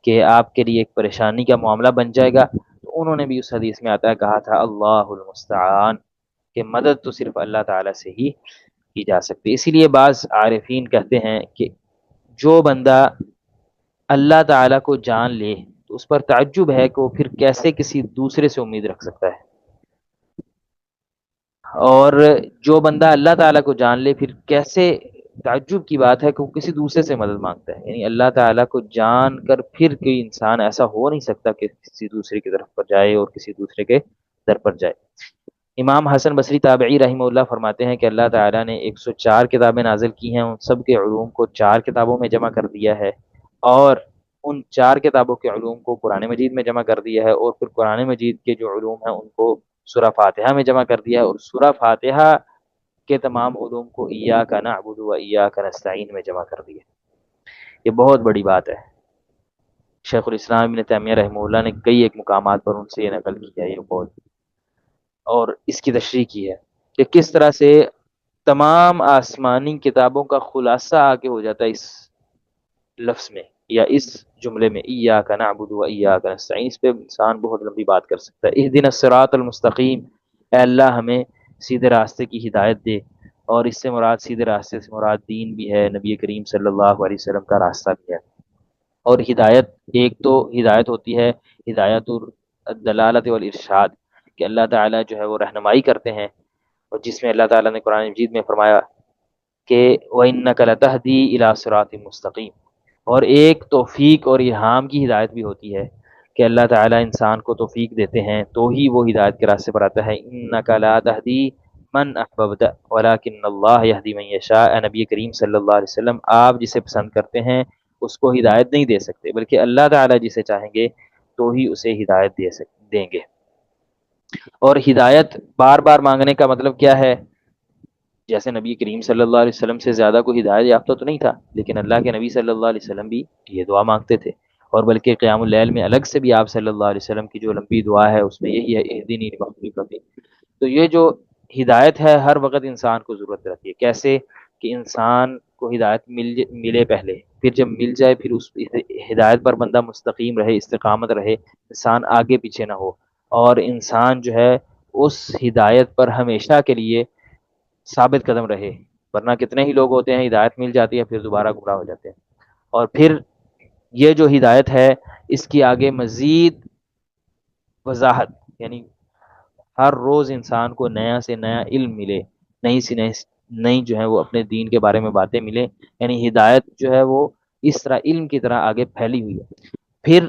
کہ آپ کے لیے ایک پریشانی کا معاملہ بن جائے گا، تو انہوں نے بھی اس حدیث میں آتا ہے کہا تھا اللہ المستعان، کہ مدد تو صرف اللہ تعالیٰ سے ہی کی جا سکتی ہے۔ اسی لیے بعض عارفین کہتے ہیں کہ جو بندہ اللہ تعالیٰ کو جان لے تو اس پر تعجب ہے کہ وہ پھر کیسے کسی دوسرے سے امید رکھ سکتا ہے، اور جو بندہ اللہ تعالیٰ کو جان لے پھر کیسے تعجب کی بات ہے کہ وہ کسی دوسرے سے مدد مانگتا ہے۔ یعنی اللہ تعالیٰ کو جان کر پھر کوئی انسان ایسا ہو نہیں سکتا کہ کسی دوسرے کی طرف پر جائے اور کسی دوسرے کے در پر جائے۔ امام حسن بصری تابعی رحمہ اللہ فرماتے ہیں کہ اللہ تعالیٰ نے 104 کتابیں نازل کی ہیں، ان سب کے علوم کو 4 کتابوں میں جمع کر دیا ہے، اور ان 4 کتابوں کے علوم کو قرآن مجید میں جمع کر دیا ہے، اور پھر قرآن مجید کے جو علوم ہیں ان کو سورہ فاتحہ میں جمع کر دیا ہے، اور سورہ فاتحہ کے تمام علوم کو ایاک نعبد و ایاک نستعین میں جمع کر دیا۔ یہ بہت بڑی بات ہے۔ شیخ الاسلام ابن تیمیہ رحمہ اللہ نے کئی ایک مقامات پر ان سے یہ نقل کیا ہے یہ بہت، اور اس کی تشریح کی ہے کہ کس طرح سے تمام آسمانی کتابوں کا خلاصہ آگے ہو جاتا ہے اس لفظ میں یا اس جملے میں ایاک نعبد و ایاک نستعین۔ اس پہ انسان بہت لمبی بات کر سکتا ہے۔ اہدنا الصراط المستقیم، اے اللہ ہمیں سیدھے راستے کی ہدایت دے، اور اس سے مراد سیدھے راستے سے مراد دین بھی ہے، نبی کریم صلی اللہ علیہ وسلم کا راستہ بھی ہے۔ اور ہدایت ایک تو ہدایت ہوتی ہے ہدایت الدلالت والارشاد، کہ اللہ تعالیٰ جو ہے وہ رہنمائی کرتے ہیں، اور جس میں اللہ تعالیٰ نے قرآن مجید میں فرمایا کہ وَإِنَّكَ لَتَهْدِي إِلَىٰ صِرَاطٍ مُسْتَقِيمٍ، اور ایک توفیق اور الہام کی ہدایت بھی ہوتی ہے کہ اللہ تعالیٰ انسان کو توفیق دیتے ہیں تو ہی وہ ہدایت کے راستے پر آتا ہے۔ إِنَّكَ لَا تَهْدِي مَنْ أَحْبَبْتَ وَلَكِنَّ اللَّهَ يَهْدِي مَن يَشَاءُ، اے نبی کریم صلی اللہ علیہ وسلم آپ جسے پسند کرتے ہیں اس کو ہدایت نہیں دے سکتے، بلکہ اللہ تعالیٰ جسے چاہیں گے تو ہی اسے ہدایت دیں گے۔ اور ہدایت بار بار مانگنے کا مطلب کیا ہے؟ جیسے نبی کریم صلی اللہ علیہ وسلم سے زیادہ کوئی ہدایت یافتہ تو نہیں تھا، لیکن اللہ کے نبی صلی اللہ علیہ وسلم بھی یہ دعا مانگتے تھے، اور بلکہ قیام اللیل میں الگ سے بھی آپ صلی اللہ علیہ وسلم کی جو لمبی دعا ہے اس میں یہی ہے اہدنی لما اختلف فیہ۔ تو یہ جو ہدایت ہے ہر وقت انسان کو ضرورت رہتی ہے، کیسے کہ انسان کو ہدایت ملے پہلے، پھر جب مل جائے پھر اس ہدایت پر بندہ مستقیم رہے، استقامت رہے، انسان آگے پیچھے نہ ہو، اور انسان جو ہے اس ہدایت پر ہمیشہ کے لیے ثابت قدم رہے، ورنہ کتنے ہی لوگ ہوتے ہیں ہدایت مل جاتی ہے پھر دوبارہ گمراہ ہو جاتے ہیں۔ اور پھر یہ جو ہدایت ہے اس کی آگے مزید وضاحت، یعنی ہر روز انسان کو نیا سے نیا علم ملے، نئی سے نئی جو ہے وہ اپنے دین کے بارے میں باتیں ملے، یعنی ہدایت جو ہے وہ اس طرح علم کی طرح آگے پھیلی ہوئی ہے۔ پھر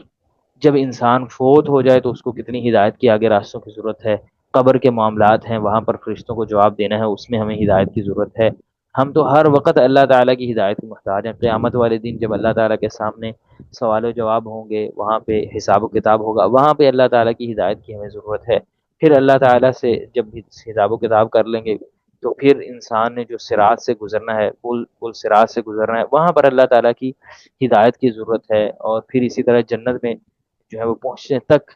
جب انسان فوت ہو جائے تو اس کو کتنی ہدایت کی آگے راستوں کی ضرورت ہے، قبر کے معاملات ہیں وہاں پر فرشتوں کو جواب دینا ہے، اس میں ہمیں ہدایت کی ضرورت ہے۔ ہم تو ہر وقت اللہ تعالیٰ کی ہدایت کی محتاج ہیں۔ قیامت والے دن جب اللہ تعالیٰ کے سامنے سوال و جواب ہوں گے، وہاں پہ حساب و کتاب ہوگا، وہاں پہ اللہ تعالیٰ کی ہدایت کی ہمیں ضرورت ہے۔ پھر اللہ تعالیٰ سے جب حساب و کتاب کر لیں گے تو پھر انسان نے جو صراط سے گزرنا ہے، پل صراط سے گزرنا ہے، وہاں پر اللہ تعالیٰ کی ہدایت کی ضرورت ہے۔ اور پھر اسی طرح جنت میں جو ہے وہ پہنچنے تک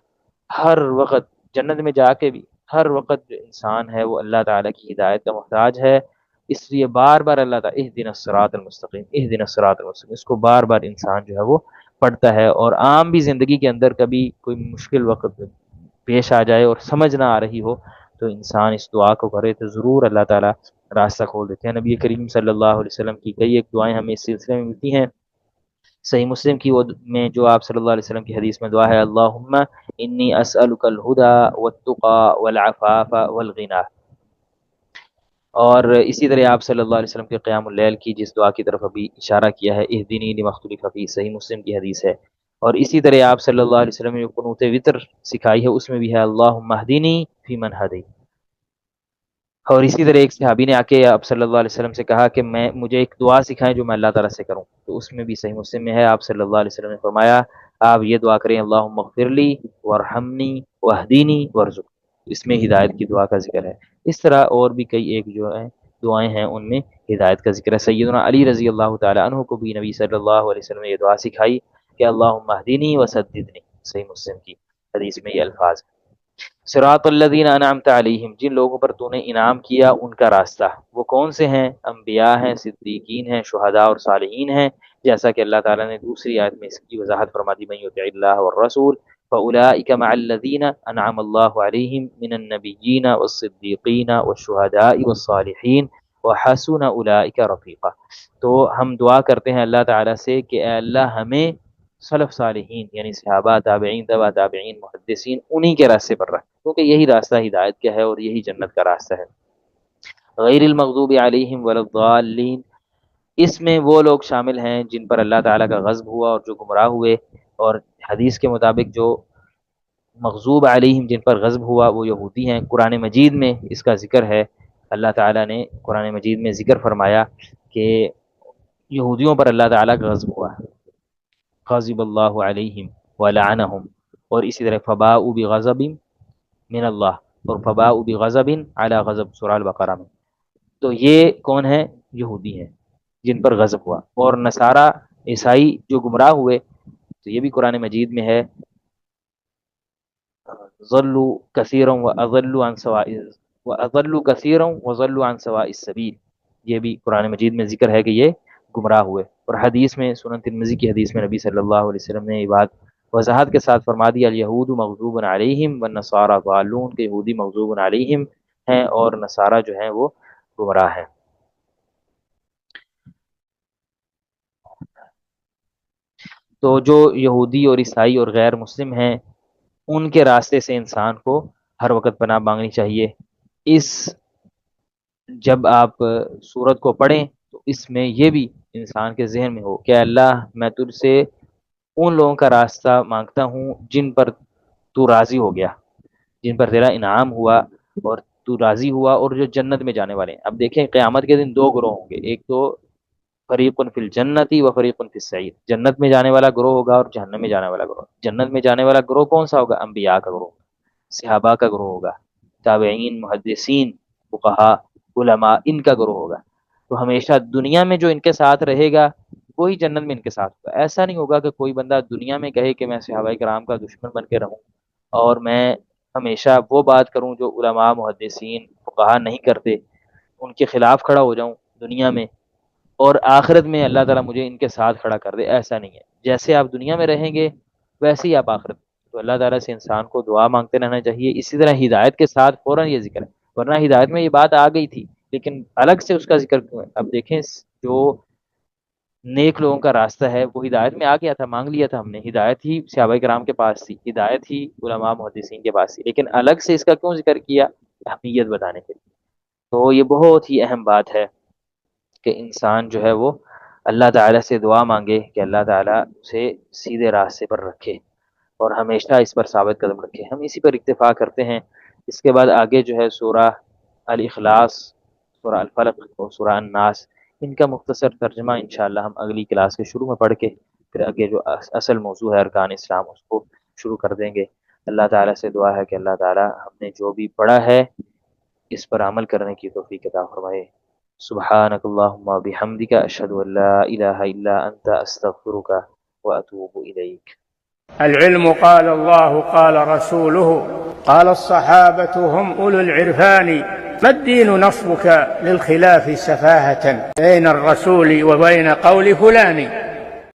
ہر وقت، جنت میں جا کے بھی ہر وقت جو انسان ہے وہ اللہ تعالیٰ کی ہدایت کا محتاج ہے۔ اس لیے بار بار اللہ تعالیٰ اہدنا الصراط المستقیم، اہدنا الصراط المستقیم، اس کو بار بار انسان جو ہے وہ پڑھتا ہے۔ اور عام بھی زندگی کے اندر کبھی کوئی مشکل وقت پیش آ جائے اور سمجھ نہ آ رہی ہو تو انسان اس دعا کو کرے تو ضرور اللہ تعالیٰ راستہ کھول دیتے ہیں۔ نبی کریم صلی اللہ علیہ وسلم کی کئی ایک دعائیں ہمیں اس سلسلے میں ملتی ہیں۔ صحیح مسلم کی وہ میں جو آپ صلی اللہ علیہ وسلم کی حدیث میں دعا ہے اللہم انی اسألک الہدی والتقی والعفاف والغنی، اور اسی طرح آپ صلی اللہ علیہ وسلم کے قیام اللیل کی جس دعا کی طرف ابھی اشارہ کیا ہے اہدنی لما اختلف فیہ، صحیح مسلم کی حدیث ہے۔ اور اسی طرح آپ صلی اللہ علیہ وسلم نے جو قنوت وطر سکھائی ہے اس میں بھی ہے اللہم اہدنی فیمن ہدیت۔ اور اسی طرح ایک صحابی نے آ کے آپ صلی اللہ علیہ وسلم سے کہا کہ مجھے ایک دعا سکھائیں جو میں اللہ تعالیٰ سے کروں، تو اس میں بھی صحیح مسلم میں ہے آپ صلی اللہ علیہ وسلم نے فرمایا آپ یہ دعا کریں اللہم اغفر لی وارحمنی واہدینی وارزق، اس میں ہدایت کی دعا کا ذکر ہے۔ اس طرح اور بھی کئی ایک جو ہے دعائیں ہیں ان میں ہدایت کا ذکر ہے۔ سیدنا علی رضی اللہ تعالی عنہ کو بھی نبی صلی اللہ علیہ وسلم نے یہ دعا سکھائی کہ اللہم اہدنی وسددنی، صحیح مسلم کی حدیث میں یہ الفاظ۔ صراط الذین انعمت علیہم، جن لوگوں پر تو نے انعام کیا ان کا راستہ، وہ کون سے ہیں؟ انبیاء ہیں، صدیقین ہیں، شہداء اور صالحین ہیں، جیسا کہ اللہ تعالیٰ نے دوسری آیت میں اس کی وضاحت فرما دی، من یطع اللہ والرسول فاولئک مع الذین انعم اللہ علیہم من النبیین والصدیقین والشہداء والصالحین وحسن اولئک رفیقا۔ تو ہم دعا کرتے ہیں اللہ تعالیٰ سے کہ اے اللہ ہمیں سلف صالحین یعنی صحابہ، تابعین، تبع تابعین، محدثین، انہی کے راستے پر رکھ، کیونکہ یہی راستہ ہدایت کا ہے اور یہی جنت کا راستہ ہے۔ غیر المغضوب علیہم ولا الضالین، اس میں وہ لوگ شامل ہیں جن پر اللہ تعالیٰ کا غضب ہوا اور جو گمراہ ہوئے، اور حدیث کے مطابق جو مغضوب علیہم جن پر غضب ہوا وہ یہودی ہیں۔ قرآن مجید میں اس کا ذکر ہے، اللہ تعالیٰ نے قرآن مجید میں ذکر فرمایا کہ یہودیوں پر اللہ تعالیٰ کا غضب ہوا، غضب اللہ علیہم ولعنہم، اور اسی طرح فباؤوا بغضب من اللہ اور فباؤوا بغضب علی غضب سورہ البقرہ میں۔ تو یہ کون ہے؟ یہودی ہیں جن پر غضب ہوا، اور نصارہ عیسائی جو گمراہ ہوئے تو یہ بھی قرآن مجید میں ہے، ضلوا کثیرا واضلوا عن سواء وضلوا عن سواء السبیل، یہ بھی قرآن مجید میں ذکر ہے کہ یہ گمراہ ہوئے۔ اور حدیث میں سنن ترمذی کی حدیث میں نبی صلی اللہ علیہ وسلم نے یہ بات وضاحت کے ساتھ فرما دی، الیہود مغضوب علیہم والنصارى ضالون، کہ یہودی مغضوب علیہم ہیں اور نصارہ جو ہیں وہ گمراہ ہیں۔ تو جو یہودی اور عیسائی اور غیر مسلم ہیں ان کے راستے سے انسان کو ہر وقت پناہ مانگنی چاہیے۔ اس جب آپ سورت کو پڑھیں تو اس میں یہ بھی انسان کے ذہن میں ہو کہ اللہ میں تجھ سے ان لوگوں کا راستہ مانگتا ہوں جن پر تو راضی ہو گیا، جن پر تیرا انعام ہوا اور تو راضی ہوا، اور جو جنت میں جانے والے ہیں۔ اب دیکھیں قیامت کے دن دو گروہ ہوں گے، ایک تو فریق فی الجنتی و فریق فی السعیر، جنت میں جانے والا گروہ ہوگا اور جہنم میں جانے والا گروہ۔ جنت میں جانے والا گروہ کون سا ہوگا؟ انبیاء کا گروہ، صحابہ کا گروہ ہوگا، تابعین، محدثین، فقہاء، علماء، ان کا گروہ ہوگا۔ تو ہمیشہ دنیا میں جو ان کے ساتھ رہے گا وہی جنت میں ان کے ساتھ ہوگا۔ ایسا نہیں ہوگا کہ کوئی بندہ دنیا میں کہے کہ میں صحابہ کرام کا دشمن بن کے رہوں اور میں ہمیشہ وہ بات کروں جو علماء، محدثین، فقہاء نہیں کرتے، ان کے خلاف کھڑا ہو جاؤں دنیا میں، اور آخرت میں اللہ تعالیٰ مجھے ان کے ساتھ کھڑا کر دے۔ ایسا نہیں ہے، جیسے آپ دنیا میں رہیں گے ویسے ہی آپ آخرت میں۔ تو اللہ تعالیٰ سے انسان کو دعا مانگتے رہنا چاہیے۔ اسی طرح ہدایت کے ساتھ فوراً یہ ذکر ہے، ورنہ ہدایت میں یہ بات آ گئی تھی لیکن الگ سے اس کا ذکر کیوں ہے؟ اب دیکھیں جو نیک لوگوں کا راستہ ہے وہ ہدایت میں آ گیا تھا، مانگ لیا تھا ہم نے، ہدایت ہی صحابہ کرام کے پاس تھی، ہدایت ہی علماء محدثین کے پاس تھی، لیکن الگ سے اس کا کیوں ذکر کیا؟ اہمیت بتانے کے لیے۔ تو یہ بہت ہی اہم بات ہے کہ انسان جو ہے وہ اللہ تعالیٰ سے دعا مانگے کہ اللہ تعالیٰ اسے سیدھے راستے پر رکھے اور ہمیشہ اس پر ثابت قدم رکھے۔ ہم اسی پر اکتفا کرتے ہیں۔ اس کے بعد آگے جو ہے سورہ الاخلاص، سورہ الفلق اور سورہ الناس، ان کا مختصر ترجمہ انشاءاللہ ہم اگلی کلاس کے شروع میں پڑھ کے پھر آگے جو اصل موضوع ہے ارکان اسلام اس کو شروع کر دیں گے۔ اللہ تعالیٰ سے دعا ہے کہ اللہ تعالیٰ ہم نے جو بھی پڑھا ہے اس پر عمل کرنے کی توفیق عطا فرمائے۔ سبحانک اللہم و بحمدک، اشہد ان لا الہ الا انت، استغفرک و اتوب الیک۔ العلم قال الله قال رسوله قال الصحابة هم أولو العرفان، ما الدين نصبك للخلاف سفاهة بين الرسول وبين قول فلان.